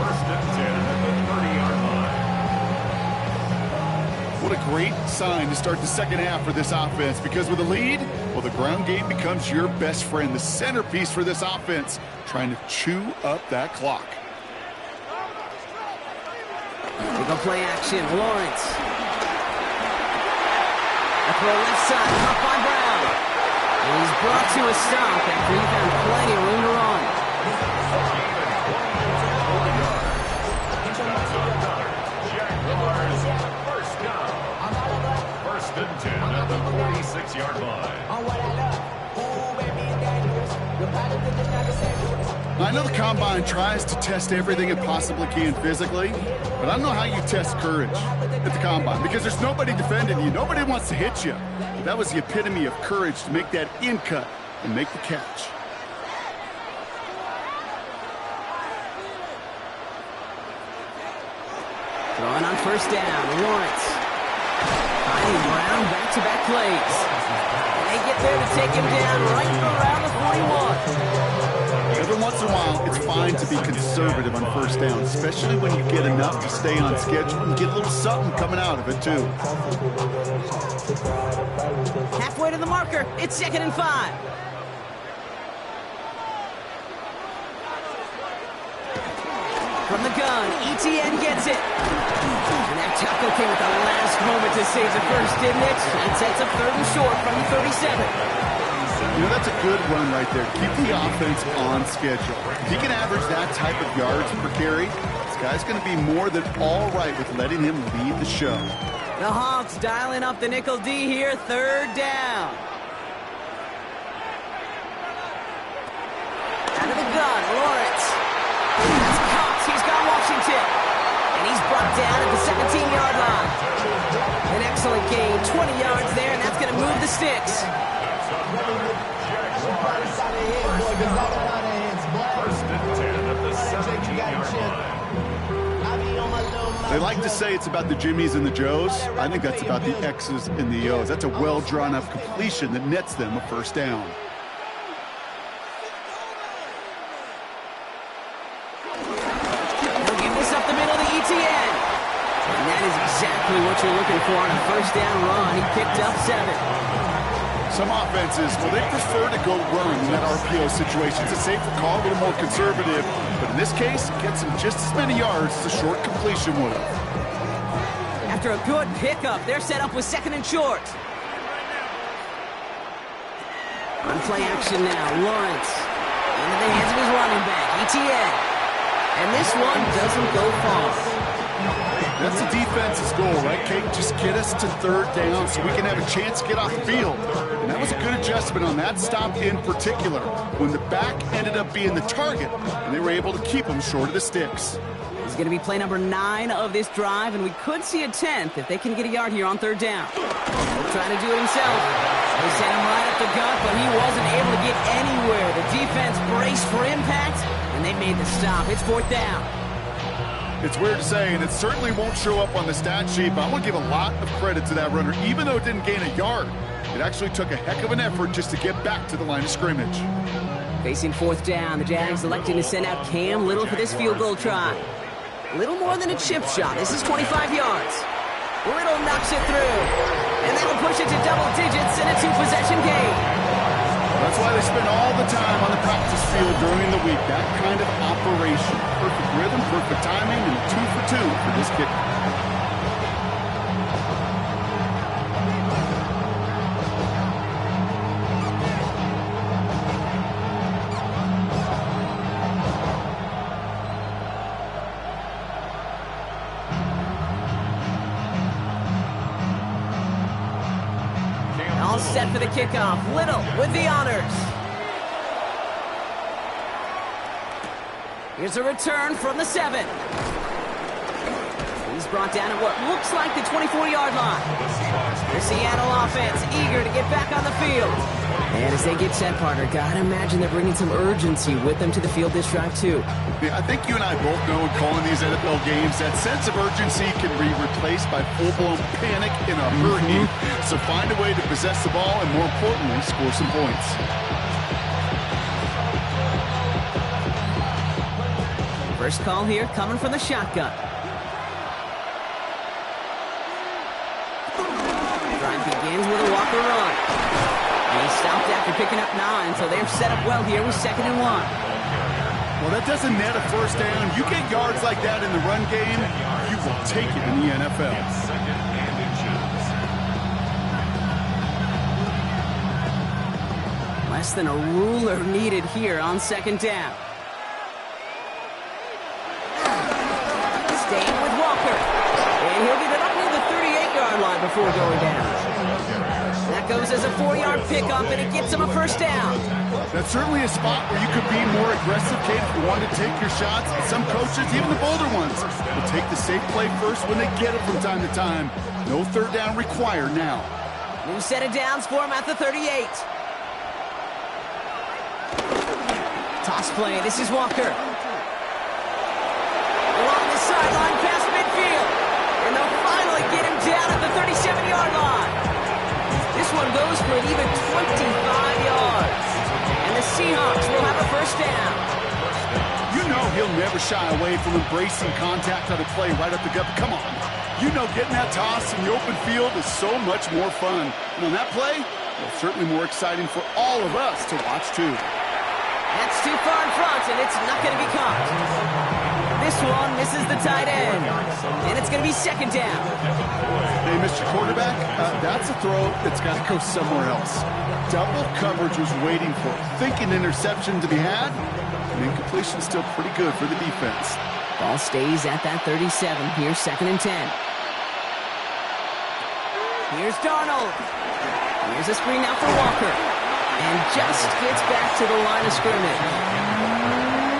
1st and 10 at the 30-yard line. What a great sign to start the second half for this offense, because with a lead, well, the ground game becomes your best friend, the centerpiece for this offense, trying to chew up that clock. They go play action, Lawrence. A throw left side, caught by Brown. And he's brought to a stop after he found plenty of room to run. Jaguars, 1st down. 1st and 10 at the 46-yard line. I know the Combine tries to test everything it possibly can physically, but I don't know how you test courage at the Combine because there's nobody defending you. Nobody wants to hit you. But that was the epitome of courage to make that in cut and make the catch. Throwing on first down, Lawrence. Finding Brown back-to-back plays. And they get there to take him down right around the 41. Every once in a while, it's fine to be conservative on first down, especially when you get enough to stay on schedule and get a little something coming out of it, too. Halfway to the marker, it's 2nd and 5. From the gun, ETN gets it. And that tackle came at the last moment to save the first, didn't it? It sets up 3rd and short from the 37. You know, that's a good run right there. Keep the offense on schedule. If he can average that type of yards per carry, this guy's going to be more than all right with letting him lead the show. The Hawks dialing up the nickel D here, 3rd down. Out of the gun, Lawrence. That's caught. He's got Washington. And he's brought down at the 17-yard line. An excellent gain, 20 yards there, and that's going to move the sticks. First and 10 at the 17-yard line. They like to say it's about the Jimmies and the Joes. I think that's about the X's and the O's. That's a well-drawn-up completion that nets them a first down. They'll give this up the middle to ETN. And that is exactly what you're looking for on a first down run. He picked up 7. Some offenses, well, they prefer to go run in that RPO situation. It's a safer call, a little more conservative. But in this case, it gets him just as many yards as a short completion would have. After a good pickup, they're set up with 2nd and short. On play action now, Lawrence. Into the hands of his running back, ETN. And this one doesn't go far. That's the defense's goal, right, Kate? Just get us to 3rd down so we can have a chance to get off the field. And that was a good adjustment on that stop in particular, when the back ended up being the target, and they were able to keep him short of the sticks. It's going to be play number 9 of this drive, and we could see a 10th if they can get a yard here on 3rd down. He'll try to do it himself. They sent him right up the gut, but he wasn't able to get anywhere. The defense braced for impact, and they made the stop. It's 4th down. It's weird to say, and it certainly won't show up on the stat sheet, but I want to give a lot of credit to that runner. Even though it didn't gain a yard, it actually took a heck of an effort just to get back to the line of scrimmage. Facing 4th down, the Jags electing to send out Cam Little for this field goal try. Little more than a chip shot. This is 25 yards. Little knocks it through, and that'll push it to double digits in a 2-possession game. That's why they spend all the time on the practice field during the week. That kind of operation. Perfect rhythm, perfect timing, and 2 for 2 for this kicker. All set for the kickoff. Little with the honors. Here's a return from the 7. He's brought down at what looks like the 24-yard line. The Seattle offense eager to get back on the field. And as they get set, partner, gotta imagine they're bringing some urgency with them to the field this drive, too. Yeah, I think you and I both know in calling these NFL games, that sense of urgency can be replaced by full-blown panic in a hurry. So find a way to possess the ball and, more importantly, score some points. First call here coming from the shotgun. Drive begins with a walker run. And he stopped after picking up 9, so they're set up well here with 2nd and 1. Well, that doesn't net a first down. You get yards like that in the run game, you will take it in the NFL. Less than a ruler needed here on 2nd down. Staying with Walker. And he'll get it up near the 38-yard line before going down. That goes as a 4-yard pickup, and it gets him a first down. That's certainly a spot where you could be more aggressive, Kate, if you want to take your shots. And some coaches, even the bolder ones, will take the safe play first when they get it from time to time. No third down required now. New set of downs for him at the 38. Toss play. This is Walker. Along the sideline past midfield. And they'll finally get him down at the 37-yard line. This one goes for an even 25 yards. And the Seahawks will have a first down. You know he'll never shy away from embracing contact on a play right up the gut. Come on. You know getting that toss in the open field is so much more fun. And on that play, well, certainly more exciting for all of us to watch too. That's too far in front, and it's not going to be caught. This one misses the tight end, and it's going to be second down. Hey, Mr. Quarterback, that's a throw that's got to go somewhere else. Double coverage was waiting for it. Thinking interception to be had, and incompletion still pretty good for the defense. Ball stays at that 37. Here's second and 10. Here's Darnold. Here's a screen now for Walker. And just gets back to the line of scrimmage.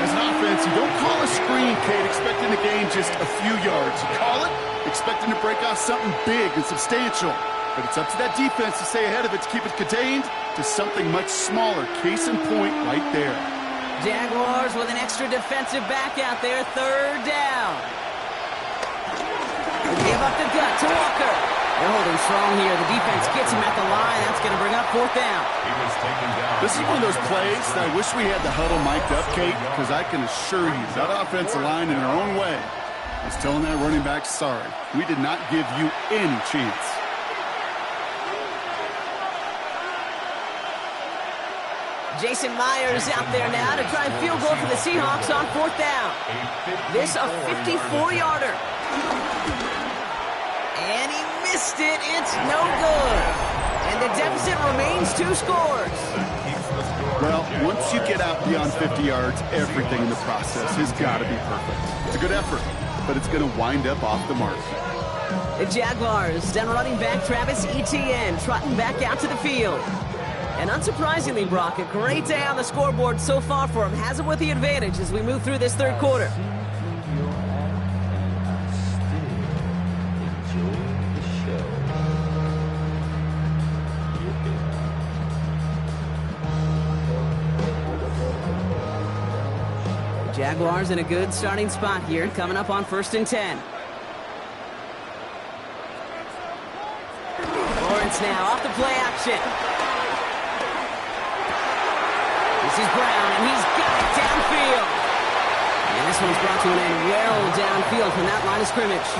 As an offense, you don't call a screen, Kate, expecting to gain just a few yards. You call it expecting to break off something big and substantial. But it's up to that defense to stay ahead of it to keep it contained to something much smaller. Case in point right there. Jaguars with an extra defensive back out there. Third down. Give up the gut to Walker. They're holding strong here. The defense gets him at the line. That's going to bring up fourth down. This is one of those plays that I wish we had the huddle mic'd up, Kate, because I can assure you that offensive line in their own way is telling that running back, sorry, we did not give you any chance. Jason Myers out there now to try a field goal for the Seahawks on fourth down. This a 54-yarder. And he missed it. It's no good. And the deficit remains 2 scores. Well, once you get out beyond 50 yards, everything in the process has got to be perfect. It's a good effort, but it's going to wind up off the mark. The Jaguars, down running back Travis Etienne, trotting back out to the field. And unsurprisingly, Brock, a great day on the scoreboard so far for him. Has it with the advantage as we move through this third quarter. Jaguars in a good starting spot here, coming up on 1st and 10. Lawrence now off the play action. This is Brown, and he's got it downfield. And this one's brought to an end well downfield from that line of scrimmage.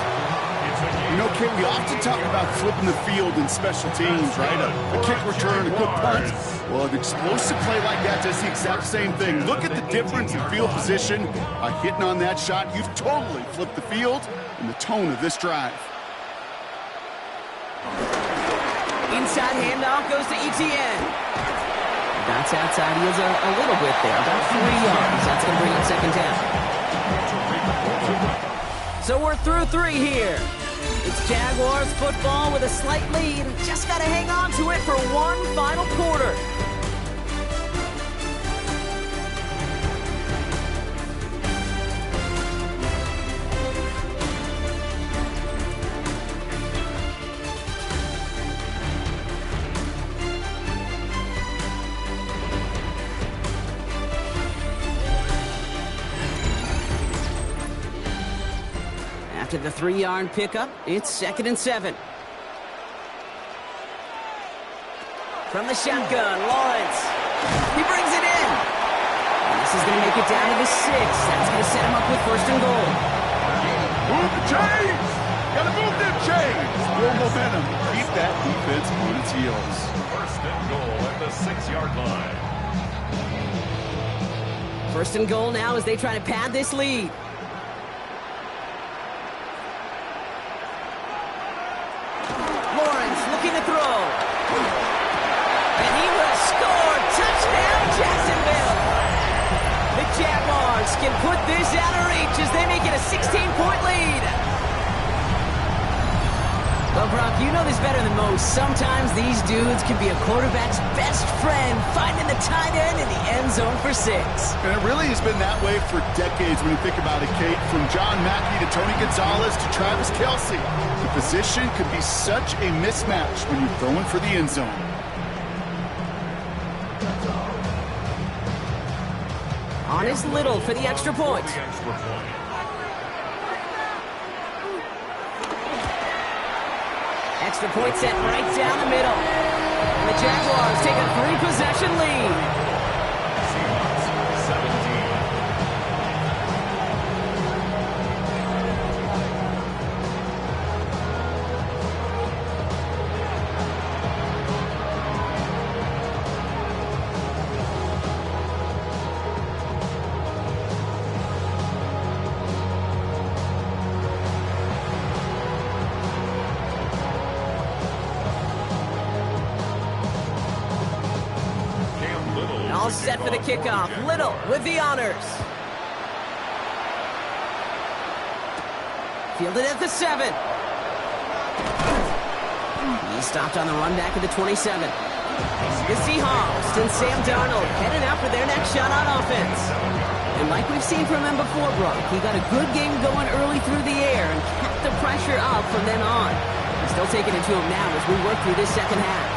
You know, Kate, we often talk about flipping the field in special teams, right? A kick return, a quick punt. Well, an explosive play like that does the exact same thing. Look at the difference in field position. By hitting on that shot, you've totally flipped the field and the tone of this drive. Inside handoff goes to Etienne. Bounce outside. He is a little bit there, about 3 yards. That's going to bring up second down. So we're through 3 here. It's Jaguars football with a slight lead. Just got to hang on to it for one final quarter. After the 3-yard pickup, it's 2nd and 7. From the shotgun, Lawrence. He brings it in. And this is going to make it down to the 6. That's going to set him up with 1st and goal. Move the chains! Gotta move them chains! More momentum. Keep that defense on its heels. 1st and goal at the 6-yard line. 1st and goal now as they try to pad this lead. Looking to throw. And he will score. Touchdown, Jacksonville. The Jaguars can put this out of reach as they make it a 16-point lead. Well, Brock, you know this better than most. Sometimes these dudes can be a quarterback's best friend, finding the tight end in the end zone for 6. And it really has been that way for decades when you think about it, Kate. From John Mackey to Tony Gonzalez to Travis Kelce. The position could be such a mismatch when you're throwing for the end zone. On is Little for the extra point. Extra point set right down the middle. And the Jaguars take a 3-possession lead. Seahawks 17. All set for the kickoff. Little with the honors. Fielded at the 7. He stopped on the run back at the 27. The Seahawks and Sam Darnold heading out for their next shot on offense. And like we've seen from him before, Brock, he got a good game going early through the air and kept the pressure up from then on. He's still taking it to him now as we work through this second half.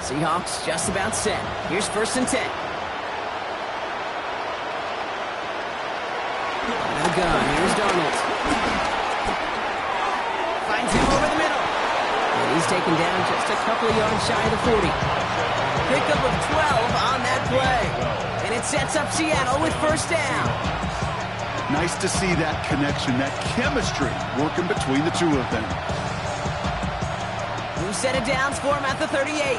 Seahawks just about set. Here's 1st and 10. Out of the gun. Here's Darnold. Finds him over the middle. And he's taken down just a couple of yards shy of the 40. Pickup of 12 on that play. And it sets up Seattle with 1st down. Nice to see that connection, that chemistry working between the two of them. New set of downs for him at the 38.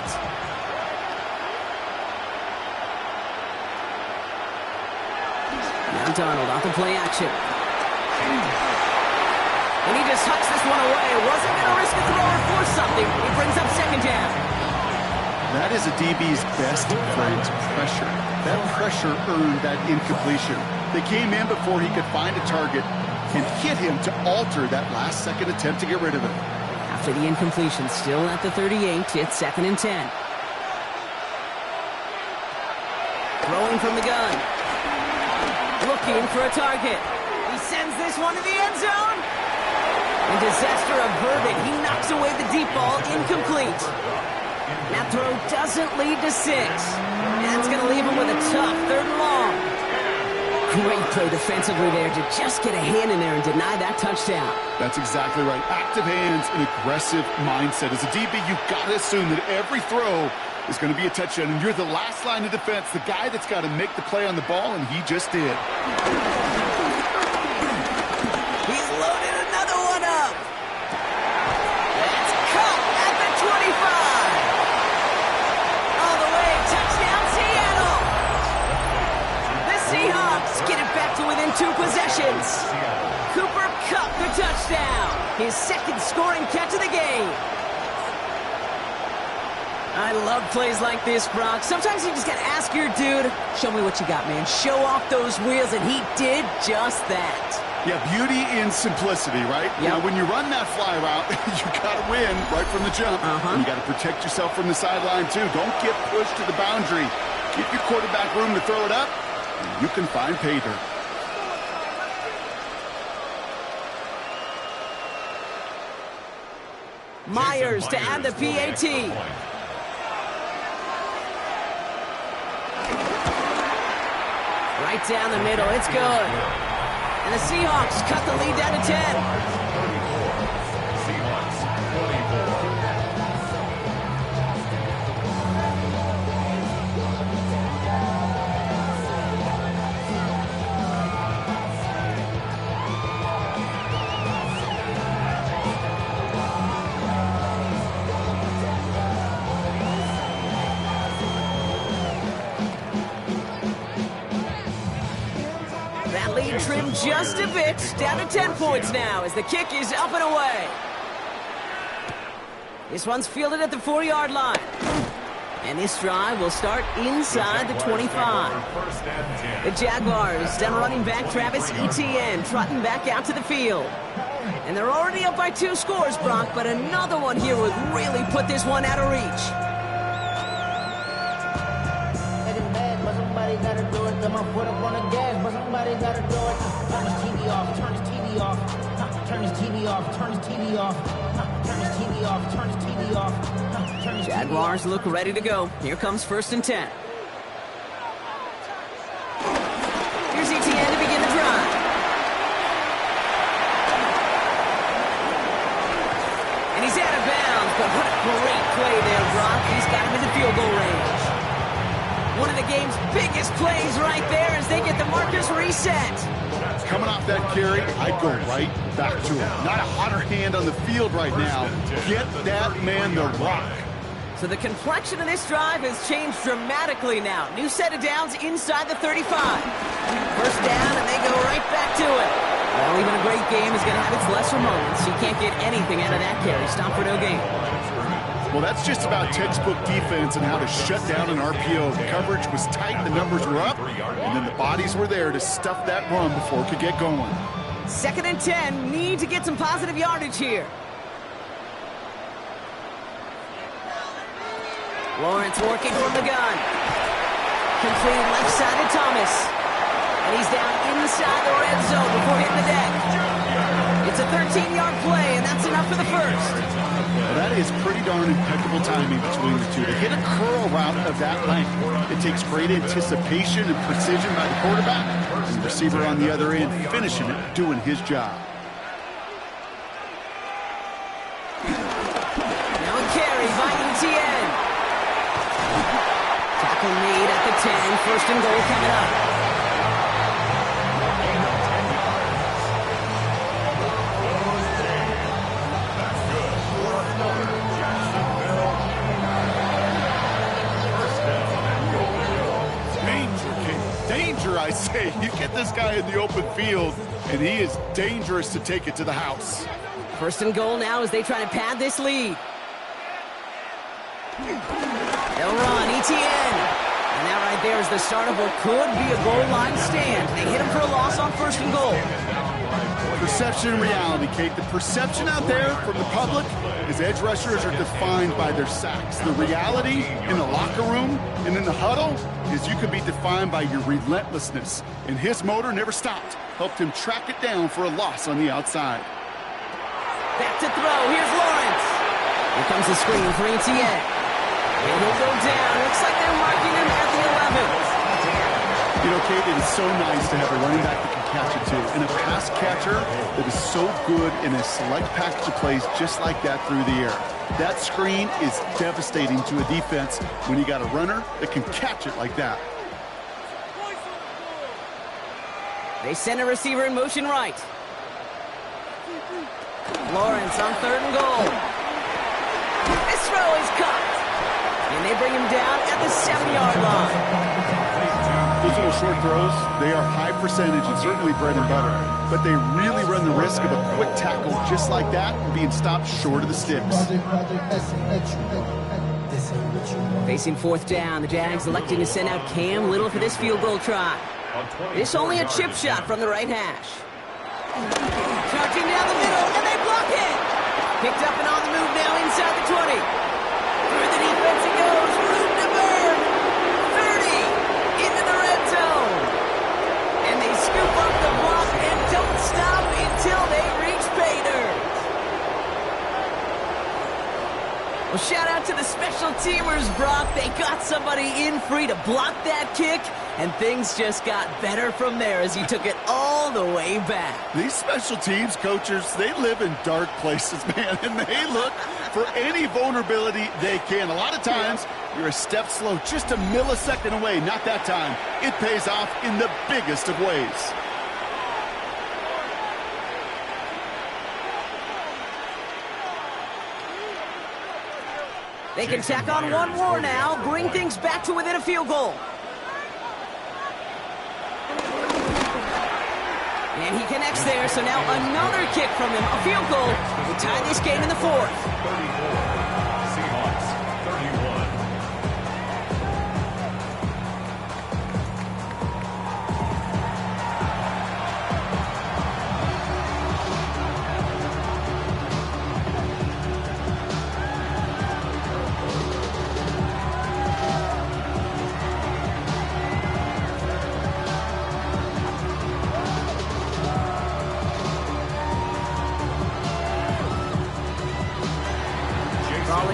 Now Darnold off the play action. And he just hucks this one away. Wasn't going to risk a throw or force something. He brings up 2nd down. That is a DB's best friend, pressure. That pressure earned that incompletion. They came in before he could find a target and hit him to alter that last-second attempt to get rid of it. After the incompletion, still at the 38, it's 2nd and 10. Throwing from the gun. Looking for a target. He sends this one to the end zone. And disaster averted. He knocks away the deep ball, incomplete. That throw doesn't lead to 6. And that's going to leave him with a tough 3rd and long. Great play defensively there to just get a hand in there and deny that touchdown. That's exactly right. Active hands and aggressive mindset. As a DB, you've got to assume that every throw is going to be a touchdown, and you're the last line of defense, the guy that's got to make the play on the ball, and he just did. He's loaded another one up. It's caught at the 25. All the way, touchdown Seattle. The Seahawks get it back to within 2 possessions. Cooper Kupp the touchdown. His 2nd scoring catch of the game. I love plays like this, Brock. Sometimes you just got to ask your dude, show me what you got, man. Show off those wheels, and he did just that. Yeah, beauty in simplicity, right? Yep. Now, when you run that fly route, you got to win right from the jump. And you got to protect yourself from the sideline, too. Don't get pushed to the boundary. Give your quarterback room to throw it up, and you can find pay dirt. Myers to add the PAT. Right down the middle, it's good. And the Seahawks cut the lead down to 10. Seahawks 24. That lead trimmed just a bit, down to 10 points now as the kick is up and away. This one's fielded at the 4-yard line. And this drive will start inside the 25. The Jaguars down running back Travis Etienne trotting back out to the field. And they're already up by 2 scores, Brock, but another one here would really put this one out of reach. Getting bad, but somebody gotta do it. Got my foot up on the gas, but somebody gotta do it. Turn his TV off, turn his TV off. Turn his TV off, turn his TV off. Turn his TV off, turn his TV off. Jaguars look ready to go. Here comes 1st and 10. Here's Etienne to begin the drive. And he's out of bounds, but what a great play there, Brock. He's got him in the field goal range. One of the game's biggest plays right there as they get the markers reset. Coming off that carry, I'd go right back to him. Not a hotter hand on the field right now. Get that man the rock. So the complexion of this drive has changed dramatically now. New set of downs inside the 35. 1st down, and they go right back to it. Well, even a great game is going to have its lesser moments. You can't get anything out of that carry. Stop for no gain. Well, that's just about textbook defense and how to shut down an RPO. The coverage was tight, the numbers were up, and then the bodies were there to stuff that run before it could get going. 2nd and 10, need to get some positive yardage here. Lawrence working from the gun. Completed left side to Thomas. And he's down inside the red zone before hitting the deck. It's a 13-yard play, and that's enough for the 1st. Well, that is pretty darn impeccable timing between the two. To hit a curl route of that length, it takes great anticipation and precision by the quarterback, and the receiver on the other end finishing it, doing his job. Now a carry by Etienne. Tackle made at the 10. 1st and goal coming up. I say, you get this guy in the open field, and he is dangerous to take it to the house. 1st and goal now as they try to pad this lead. They'll run, Etienne. And that right there is the start of what could be a goal line stand. They hit him for a loss on 1st and goal. Perception and reality, Kate. The perception out there from the public is edge rushers are defined by their sacks. The reality in the locker room and in the huddle is you can be defined by your relentlessness. And his motor never stopped. Helped him track it down for a loss on the outside. Back to throw. Here's Lawrence. Here comes the screen for Etienne. And he'll go down. Looks like they're marking him at the 11th. You know, Kate, it is so nice to have a running back that can catch it too. And a pass catcher that is so good in a select package of plays just like that through the air. That screen is devastating to a defense when you got a runner that can catch it like that. They send a receiver in motion right. Lawrence on 3rd and goal. This throw is caught. And they bring him down at the 7-yard line. Those little short throws, they are high percentage and certainly bread and butter. But they really run the risk of a quick tackle just like that and being stopped short of the sticks. Facing 4th down, the Jags electing to send out Cam Little for this field goal try. This only a chip shot from the right hash. Charging down the middle, and they block it! Picked up and on the move now inside the 20. Through the defense it goes, room to burn! 30 into the red zone. And they scoop up the block and don't stop until they reach pay dirt. Well, shout out to the special teamers, Brock. They got somebody in free to block that kick, and things just got better from there as he took it all the way back. These special teams coaches, they live in dark places, man, and they look for any vulnerability they can. A lot of times, you're a step slow, just a millisecond away. Not that time. It pays off in the biggest of ways. They can tack on one more now, bring things back to within a field goal. And he connects there, so now another kick from him, a field goal, will tie this game in the 4th. 34, Seahawks 31.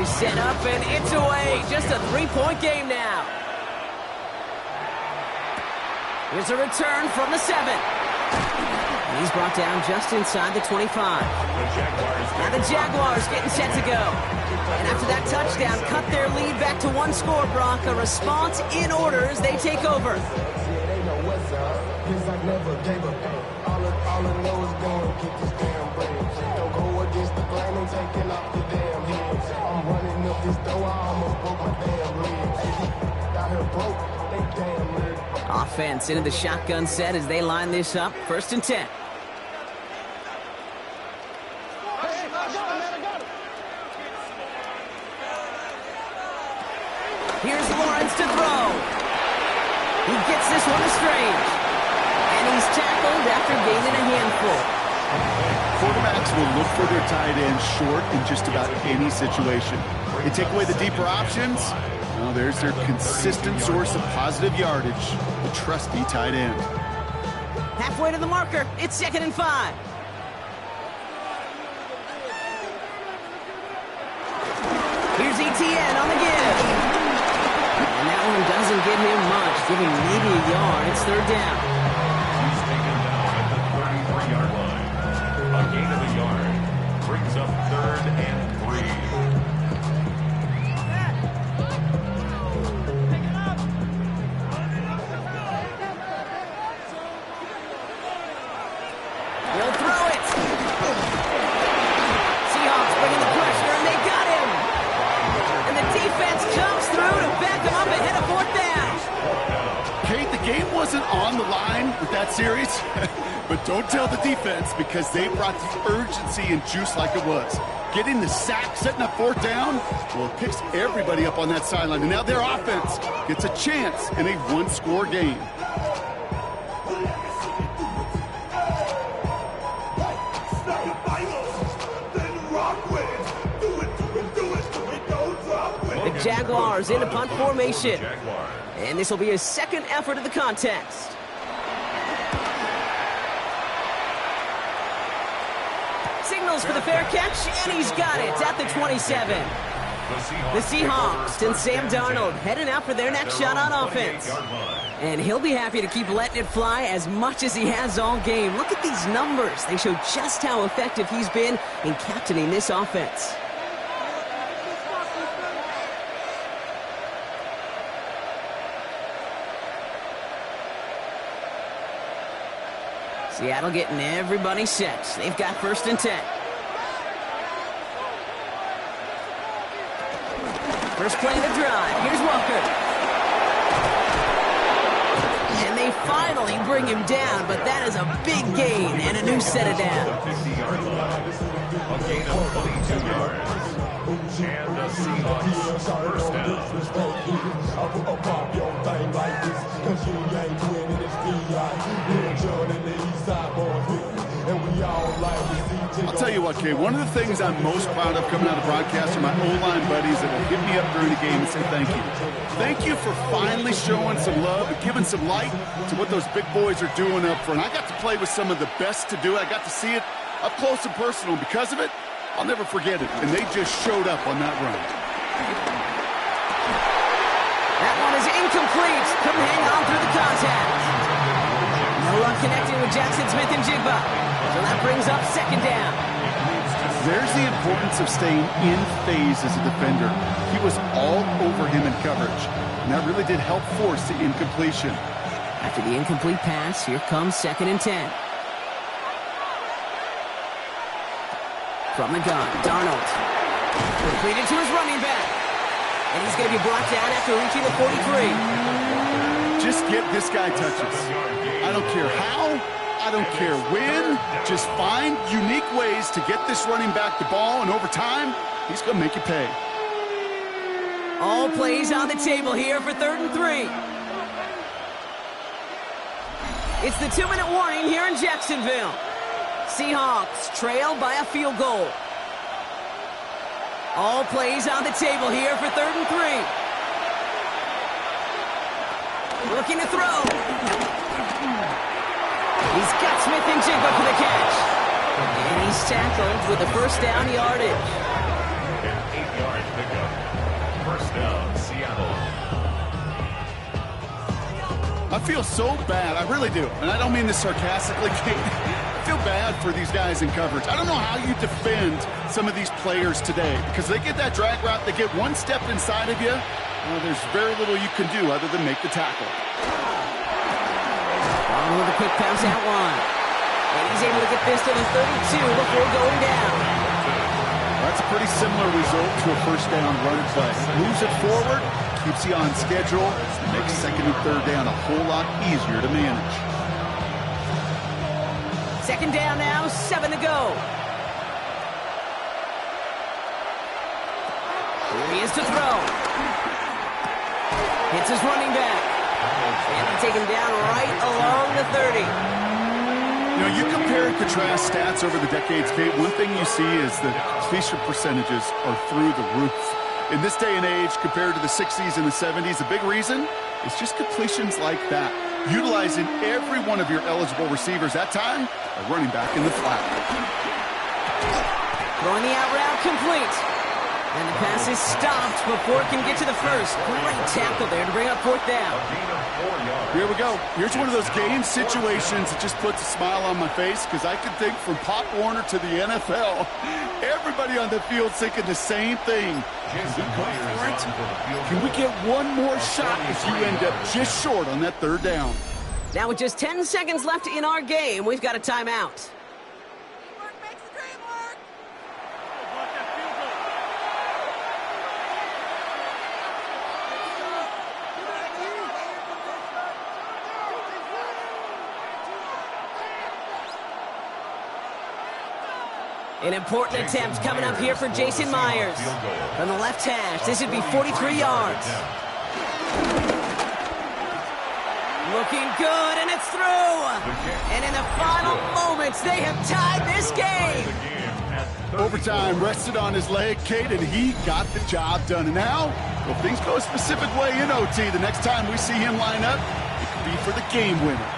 he's set up, and it's away. Just a 3-point game now. Here's a return from the 7. And he's brought down just inside the 25. Now the Jaguars getting set to go. And after that touchdown, cut their lead back to 1 score, Brock. A response in order as they take over. Offense into the shotgun set as they line this up. 1st and 10. Here's Lawrence to throw. He gets this one to Strange. And he's tackled after gaining a handful. Quarterbacks will look for their tight end short in just about any situation. They take away the deeper options. Well, there's their consistent source of positive yardage, the trusty tight end. Halfway to the marker. It's 2nd and 5. Here's ETN on the give. And that one doesn't get him much, giving maybe a yard. It's 3rd down. He's taken down at the 33-yard line. A gain of a yard brings up 3rd and 3. He'll throw it. Seahawks bringing the pressure, and they got him. And the defense comes through to back him up ahead of 4th down. Kate, the game wasn't on the line with that series, but don't tell the defense because they brought the urgency and juice like it was. Getting the sack, setting up 4th down, well, it picks everybody up on that sideline. And now their offense gets a chance in a 1-score game. The Jaguars into punt formation. And this will be his 2nd effort of the contest. Signals for the fair catch, and he's got it at the 27. The Seahawks and Sam Darnold heading out for their next shot on offense. And he'll be happy to keep letting it fly as much as he has all game. Look at these numbers. They show just how effective he's been in captaining this offense. Seattle getting everybody set. They've got 1st and 10. First play of the drive. Here's Walker. And they finally bring him down, but that is a big gain and a new set of downs. 50-yard line. A gain of 22 yards. And the Seahawks 1st down. I'll tell you what, Kay, one of the things I'm most proud of coming out of broadcast are my O-line buddies that will hit me up during the game and say thank you. Thank you for finally showing some love and giving some light to what those big boys are doing up front. I got to play with some of the best to do it. I got to see it up close and personal. Because of it, I'll never forget it. And they just showed up on that run. That one is incomplete. Couldn't hang on through the contact. No luck connecting with Jackson Smith and Jigba. So that brings up 2nd down. There's the importance of staying in phase as a defender. He was all over him in coverage. And that really did help force the incompletion. After the incomplete pass, here comes 2nd and 10. From the gun, Darnold. Completed to his running back. And he's going to be brought down after reaching the 43. Just get this guy touches. I don't care how, I don't care when. Just find unique ways to get this running back the ball, and over time, he's going to make you pay. All plays on the table here for 3rd and 3. It's the 2-minute warning here in Jacksonville. Seahawks trail by a field goal. All plays on the table here for 3rd and 3. Looking to throw. He's got Smith and Jigba for the catch. And he's tackled with the 1st down yardage. And 8-yard pickup. First down, Seattle. I feel so bad. I really do. And I don't mean this sarcastically, Kate. I feel bad for these guys in coverage. I don't know how you defend some of these players today because they get that drag route, they get one step inside of you. Well, there's very little you can do other than make the tackle. On with a quick pass out wide. And he's able to get this to the 32 before going down. That's a pretty similar result to a first down run play. Moves it forward, keeps you on schedule, makes second and third down a whole lot easier to manage. Second down now, 7 to go. Here he is to throw. Hits his running back. And he's taken down right along the 30. You know, you compare and contrast stats over the decades, Kate. One thing you see is that completion percentages are through the roof. In this day and age, compared to the 60s and the 70s, the big reason is just completions like that. Utilizing every one of your eligible receivers that time, a running back in the flat. Throwing the out route complete. And the pass is stopped before it can get to the first. Great tackle there to bring up fourth down. Here we go. Here's one of those game situations that just puts a smile on my face because I can think from Pop Warner to the NFL. Everybody on the field thinking the same thing. Can we get one more shot if you end up just short on that third down? Now with just 10 seconds left in our game, we've got a timeout. An important attempt coming up here for Jason Myers. From the left hash, this would be 43 yards. Looking good, and it's through. And in the final moments, they have tied this game. Overtime rested on his leg, Kate, and he got the job done. And now, if things go a specific way in OT, the next time we see him line up, it could be for the game winner.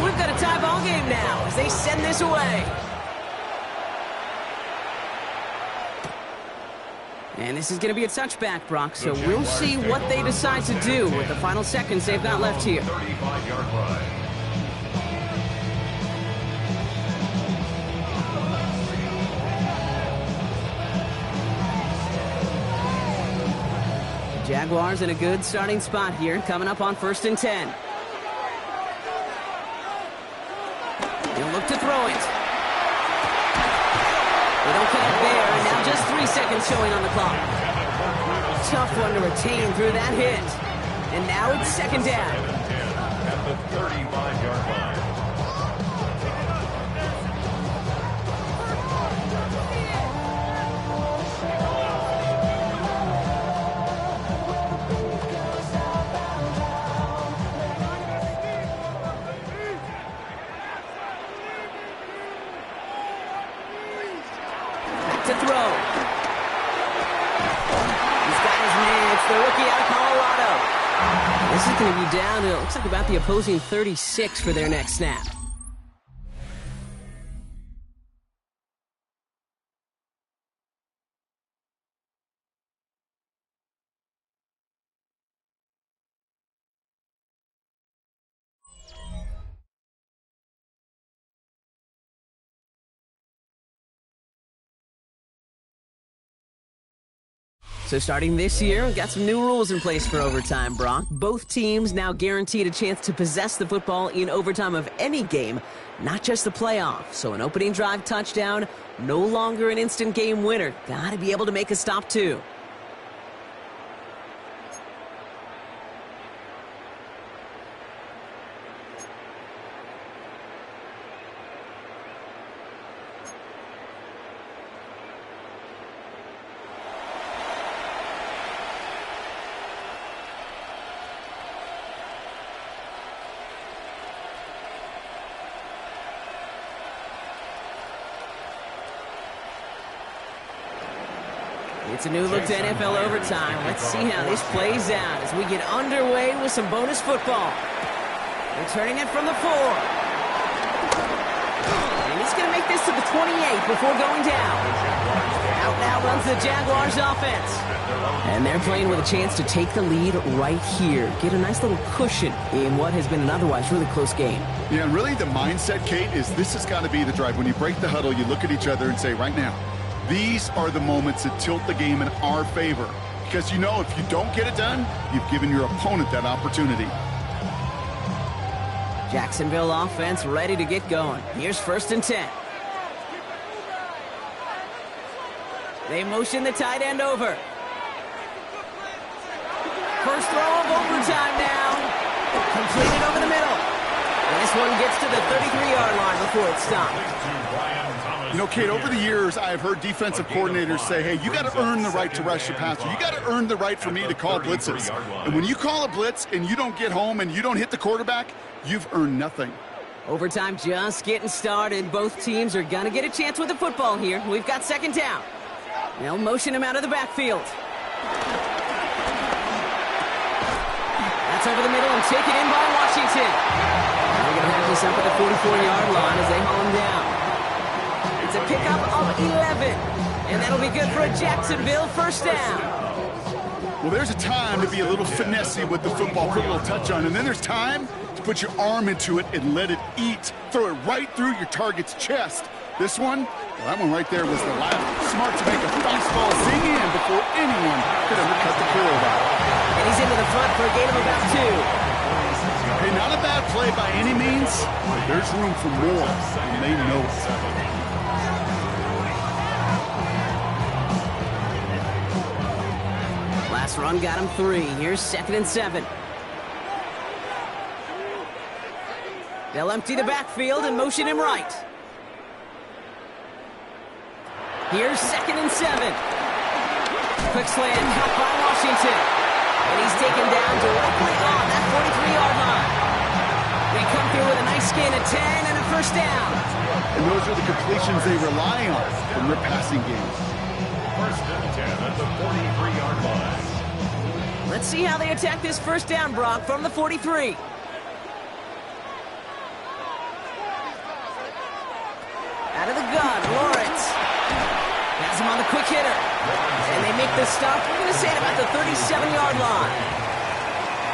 We've got a tie ball game now as they send this away. And this is going to be a touchback, Brock, so we'll see what they decide to do with the final seconds they've got left here. 35-yard line. The Jaguars in a good starting spot here, coming up on 1st and 10. He'll look to throw it. They don't connect there, and now just 3 seconds showing on the clock. Tough one to retain through that hit. And now it's second down. At the 35-yard line. To throw. He's got his man. It's the rookie out of Colorado. This is going to be down to, it looks like about the opposing 36 for their next snap. So starting this year, we've got some new rules in place for overtime, Brock. Both teams now guaranteed a chance to possess the football in overtime of any game, not just the playoff. So an opening drive touchdown, no longer an instant game winner. Got to be able to make a stop too. It's a new look to NFL overtime. Let's see how this plays out as we get underway with some bonus football. Returning it from the 4. And he's going to make this to the 28 before going down. Out now runs the Jaguars offense. And they're playing with a chance to take the lead right here. Get a nice little cushion in what has been an otherwise really close game. Yeah, and really the mindset, Kate, is this has got to be the drive. When you break the huddle, you look at each other and say, right now, these are the moments that tilt the game in our favor. Because you know if you don't get it done, you've given your opponent that opportunity. Jacksonville offense ready to get going. Here's 1st and 10. They motion the tight end over. First throw of overtime now. Completed over the middle. And this one gets to the 33-yard line before it's stopped. You know, Kate, over the years, I have heard defensive coordinators say, hey, you got to earn the right to rush the passer. You got to earn the right for me to call blitzes. And when you call a blitz and you don't get home and you don't hit the quarterback, you've earned nothing. Overtime just getting started. Both teams are going to get a chance with the football here. We've got 2nd down. They'll motion him out of the backfield. That's over the middle and taken in by Washington. They're going to have this up at the 44-yard line as they haul him down. It's a pickup of 11, and that'll be good for a Jacksonville 1st down. Well, there's a time to be a little finessey with the football, put a little touch on, and then there's time to put your arm into it and let it eat. Throw it right through your target's chest. This one, well, that one right there was the last. Smart to make a fastball zing in before anyone could undercut the quarterback. And he's into the front for a gain of about 2. Hey, not a bad play by any means, but there's room for more, and they know it. Last run got him 3. Here's 2nd and 7. They'll empty the backfield and motion him right. Here's 2nd and 7. Quick slant caught by Washington. And he's taken down directly on that 43-yard line. They come through with a nice gain of 10 and a 1st down. And those are the completions they rely on from their passing game. 1st and 10 at the 43-yard line. Let's see how they attack this 1st down, Brock, from the 43. Out of the gun, Lawrence. Has him on the quick hitter. And they make the stop, we're going to say, at about the 37-yard line.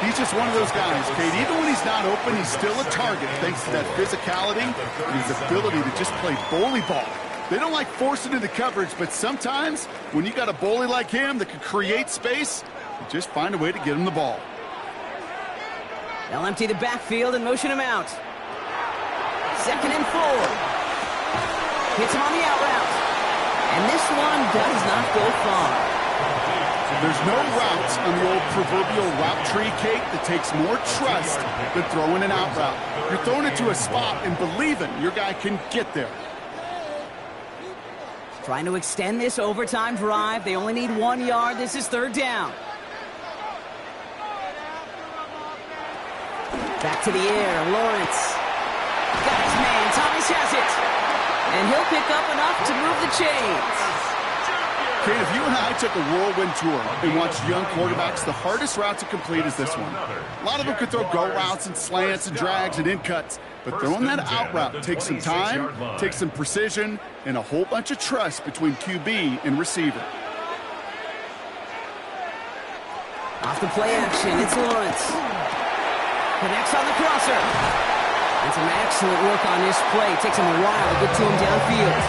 He's just one of those guys, Kate. Even when he's not open, he's still a target thanks to that physicality and his ability to just play bully ball. They don't like forcing into coverage, but sometimes when you got a bully like him that can create space, you just find a way to get him the ball. They'll empty the backfield and motion him out. 2nd and 4. Hits him on the out route. And this one does not go far. There's no routes on the old proverbial route tree, Kate, that takes more trust than throwing an out route. You're throwing it to a spot and believing your guy can get there. Trying to extend this overtime drive. They only need 1 yard. This is 3rd down. Back to the air. Lawrence. Got his man. Thomas has it. And he'll pick up enough to move the chains. Kate, if you and I took a whirlwind tour and watched young quarterbacks, the hardest route to complete is this one. A lot of them could throw go routes and slants and drags and in cuts, but throwing that out route takes some time, takes some precision, and a whole bunch of trust between QB and receiver. Off the play action, it's Lawrence. Connects on the crosser. And some excellent work on this play. It takes him a while to get to him downfield.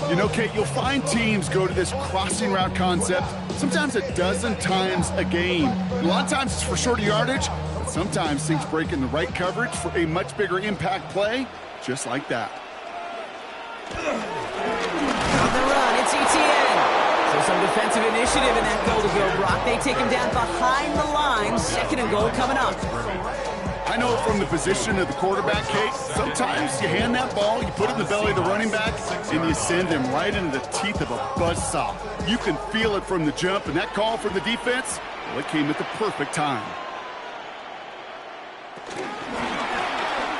You know, Kate, you'll find teams go to this crossing route concept sometimes a dozen times a game. A lot of times it's for shorter yardage, but sometimes things break in the right coverage for a much bigger impact play, just like that. On the run, it's ETN. So some defensive initiative in that goal to go, Brock. They take him down behind the line. 2nd and goal coming up. I I know from the position of the quarterback, Kate, sometimes you hand that ball, you put it in the belly of the running back, and you send him right into the teeth of a buzzsaw. You can feel it from the jump, and that call from the defense, well, it came at the perfect time.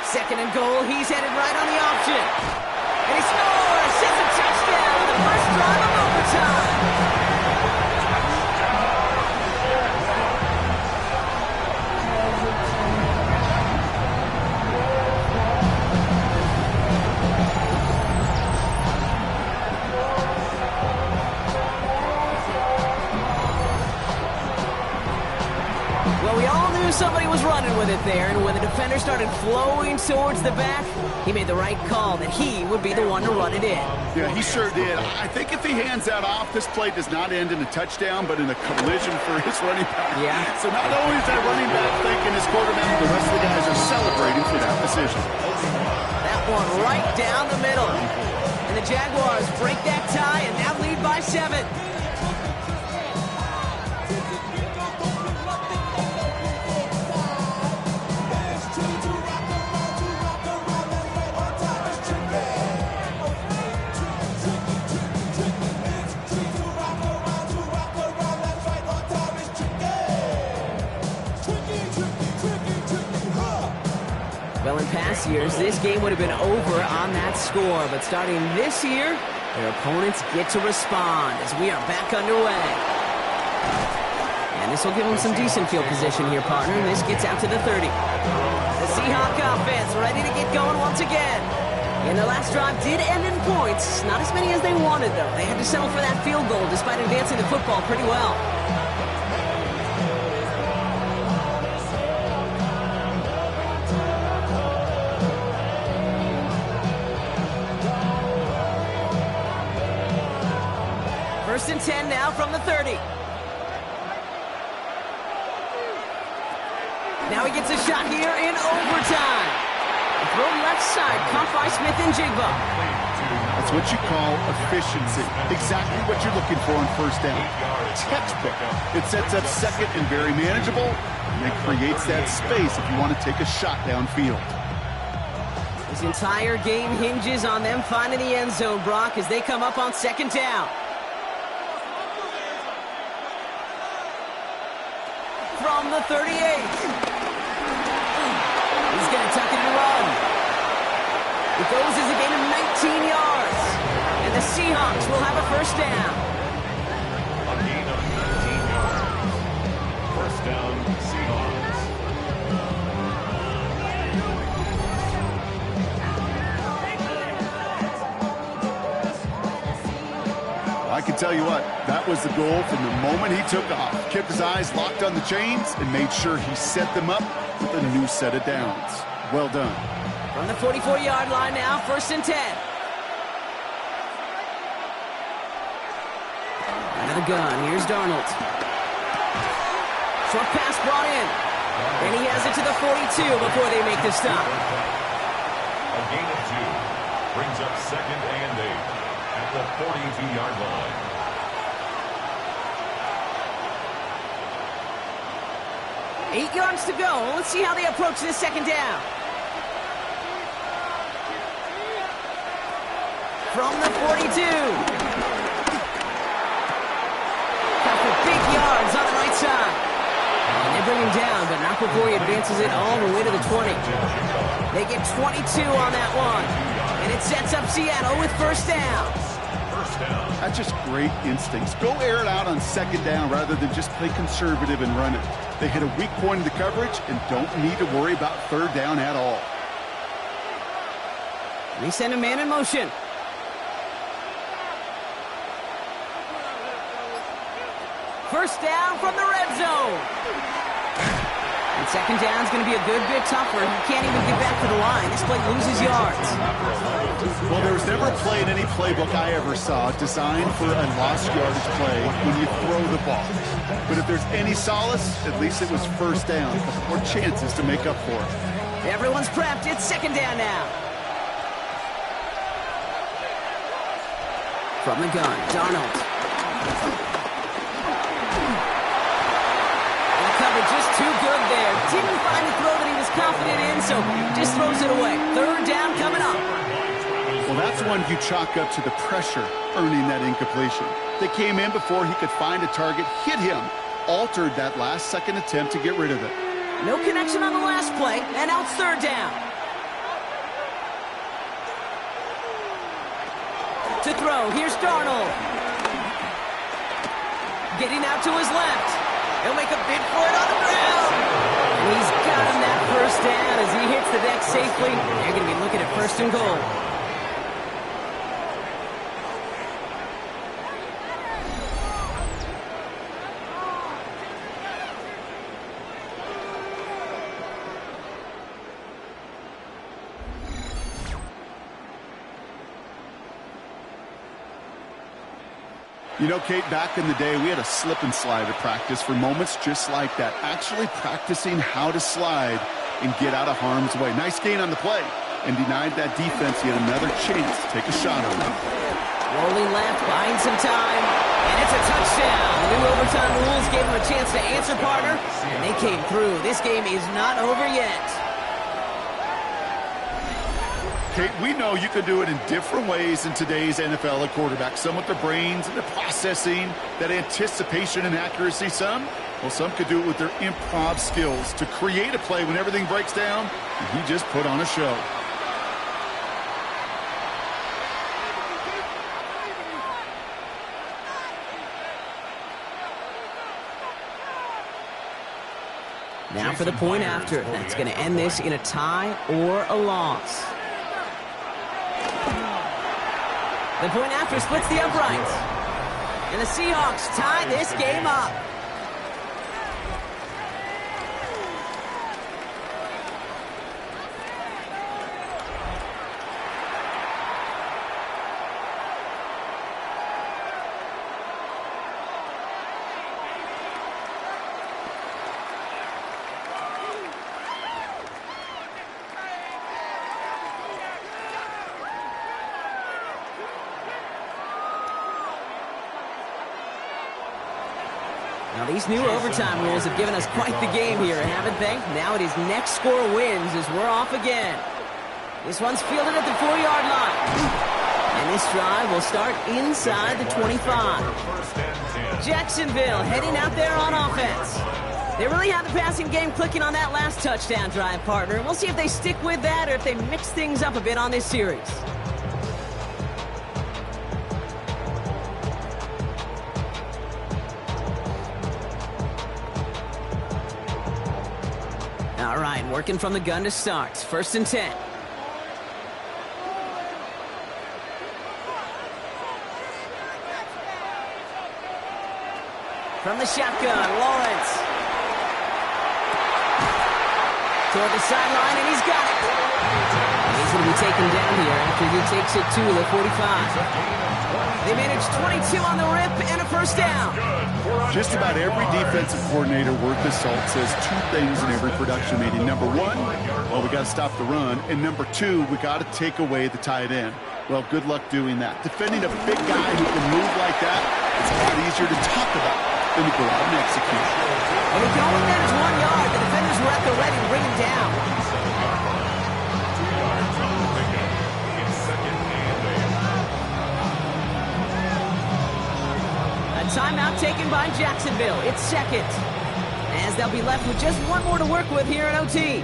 Second and goal, he's headed right on the option. And he scores! It's a touchdown on the first drive of overtime. Somebody was running with it there, and when the defender started flowing towards the back, he made the right call that he would be the one to run it in. Yeah, he sure did. I think if he hands that off, this play does not end in a touchdown, but in a collision for his running back. Yeah. So not only is that running back thinking his quarterback, the rest of the guys are celebrating for that decision. That one right down the middle. And the Jaguars break that tie and now lead by 7. Well, in past years, this game would have been over on that score. But starting this year, their opponents get to respond as we are back underway. And this will give them some decent field position here, partner. This gets out to the 30. The Seahawks offense ready to get going once again. And their last drive did end in points. Not as many as they wanted, though. They had to settle for that field goal despite advancing the football pretty well. First and 10 now from the 30. Now he gets a shot here in overtime. Throw left side, caught by Smith and Jigba. That's what you call efficiency. Exactly what you're looking for on first down. Textbook. It sets up second and very manageable, and it creates that space if you want to take a shot downfield. This entire game hinges on them finding the end zone, Brock, as they come up on second down. From the 38. He's going to tuck it and run. It goes as a gain of 19 yards. And the Seahawks will have a first down. A gain of 19 yards. First down, Seahawks. I can tell you what, that was the goal from the moment he took off. Kept his eyes locked on the chains and made sure he set them up with a new set of downs. Well done. From the 44-yard line now, first and 10. Out of the gun, here's Darnold. Short pass brought in. And he has it to the 42 before they make the stop. A gain of 2 brings up second and 8 at the 42-yard line. Eight yards to go. Let's see how they approach this second down. From the 42. Got for big yards on the right side. And they bring him down, but not before he advances it all the way to the 20. They get 22 on that one. And it sets up Seattle with first down. That's just great instincts. Go air it out on second down rather than just play conservative and run it. They hit a weak point in the coverage and don't need to worry about third down at all. They send a man in motion. First down from the red zone. And second down is going to be a good bit tougher. He can't even get back to the line. This play loses yards. Well, there was never a play in any playbook I ever saw designed for a lost yardage play when you throw the ball. But if there's any solace, at least it was first down. More chances to make up for it. Everyone's prepped. It's second down now. From the gun, Darnold. Coverage just too good there. Didn't find the throw that he was confident in, so just throws it away. Third down coming up. Well, that's one you chalk up to the pressure earning that incompletion. They came in before he could find a target, hit him, altered that last-second attempt to get rid of it. No connection on the last play, and now it's third down. To throw, here's Darnold. Getting out to his left. He'll make a bid for it on the ground. And he's got him that first down as he hits the deck safely. They're going to be looking at first and goal. You know, Kate, back in the day, we had a slip and slide at practice for moments just like that. Actually practicing how to slide and get out of harm's way. Nice gain on the play and denied that defense yet another chance to take a shot on them. Rolling left, buying some time, and it's a touchdown. The new overtime rules gave him a chance to answer, partner, and they came through. This game is not over yet. Kate, we know you can do it in different ways in today's NFL at quarterback. Some with their brains and their processing, that anticipation and accuracy. Some could do it with their improv skills to create a play when everything breaks down. And he just put on a show. Now for the point after. That's going to end this in a tie or a loss. The point after splits the uprights. And the Seahawks tie this game up. Now, these new overtime rules have given us quite the game here, haven't they? Now it is next score wins as we're off again. This one's fielded at the 4-yard line. And this drive will start inside the 25. Jacksonville heading out there on offense. They really had the passing game clicking on that last touchdown drive, partner. We'll see if they stick with that or if they mix things up a bit on this series. All right, working from the gun to start. First and 10. From the shotgun, Lawrence. Toward the sideline, and he's got it. He's going to be taken down here after he takes it to the 45. They managed 22 on the rip and a first down. Just about every defensive coordinator worth his salt says two things in every production meeting. Number one, well, we got to stop the run. And number two, we got to take away the tight end. Well, good luck doing that. Defending a big guy who can move like that, it's a lot easier to talk about than to go out and execute. And he can only manage 1 yard. The defenders were at the ready to bring him down. Timeout taken by Jacksonville. It's second, as they'll be left with just one more to work with here in OT.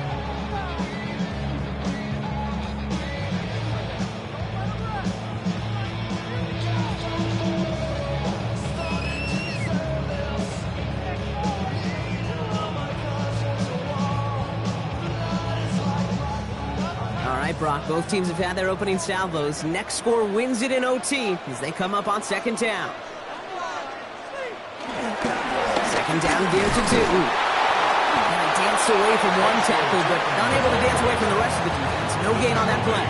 All right, Brock, both teams have had their opening salvos. Next score wins it in OT as they come up on second down. Second down, gear to 2. And he danced away from one tackle, but unable to dance away from the rest of the defense. No gain on that play.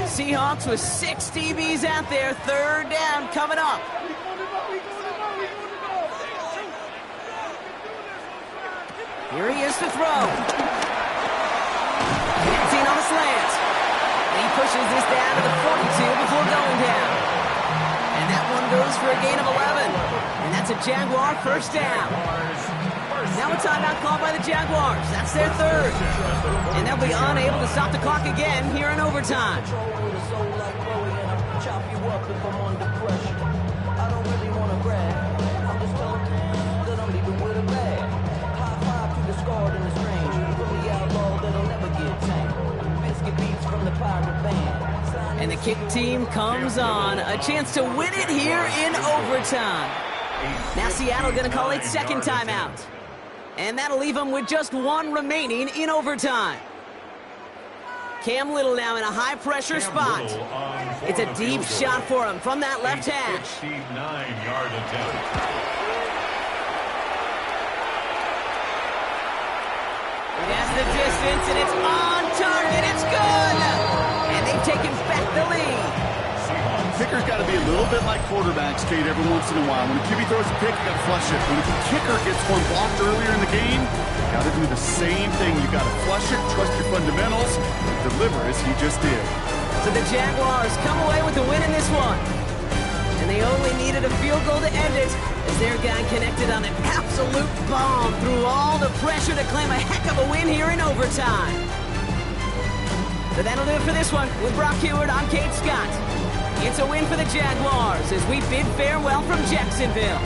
Seahawks with 6 DBs out there. Third down coming up. Here he is to throw. 15 on the slant. And he pushes pushes this down to the 42 before going down. And that one goes for a gain of 11. And that's a Jaguar first down. Now a timeout called by the Jaguars. That's their third. And they'll be unable to stop the clock again here in overtime. And the kick team comes on. A chance to win it here in overtime. Now Seattle going to call its second timeout. And that'll leave them with just one remaining in overtime. Cam Little now in a high-pressure spot. It's a deep shot for him from that left hash. 69-yard attempt. That's the distance, and it's on target. It's good! And they've taken back the lead. Kicker's got to be a little bit like quarterbacks, Kate, every once in a while. When a QB throws a pick, you got to flush it. When the kicker gets one blocked earlier in the game, you got to do the same thing. You got to flush it, trust your fundamentals, and deliver as he just did. So the Jaguars come away with the win in this one. And they only needed a field goal to end it, as their guy connected on an absolute bomb through all the pressure to claim a heck of a win here in overtime. So that'll do it for this one. With Brock Heward, I'm Kate Scott. It's a win for the Jaguars as we bid farewell from Jacksonville.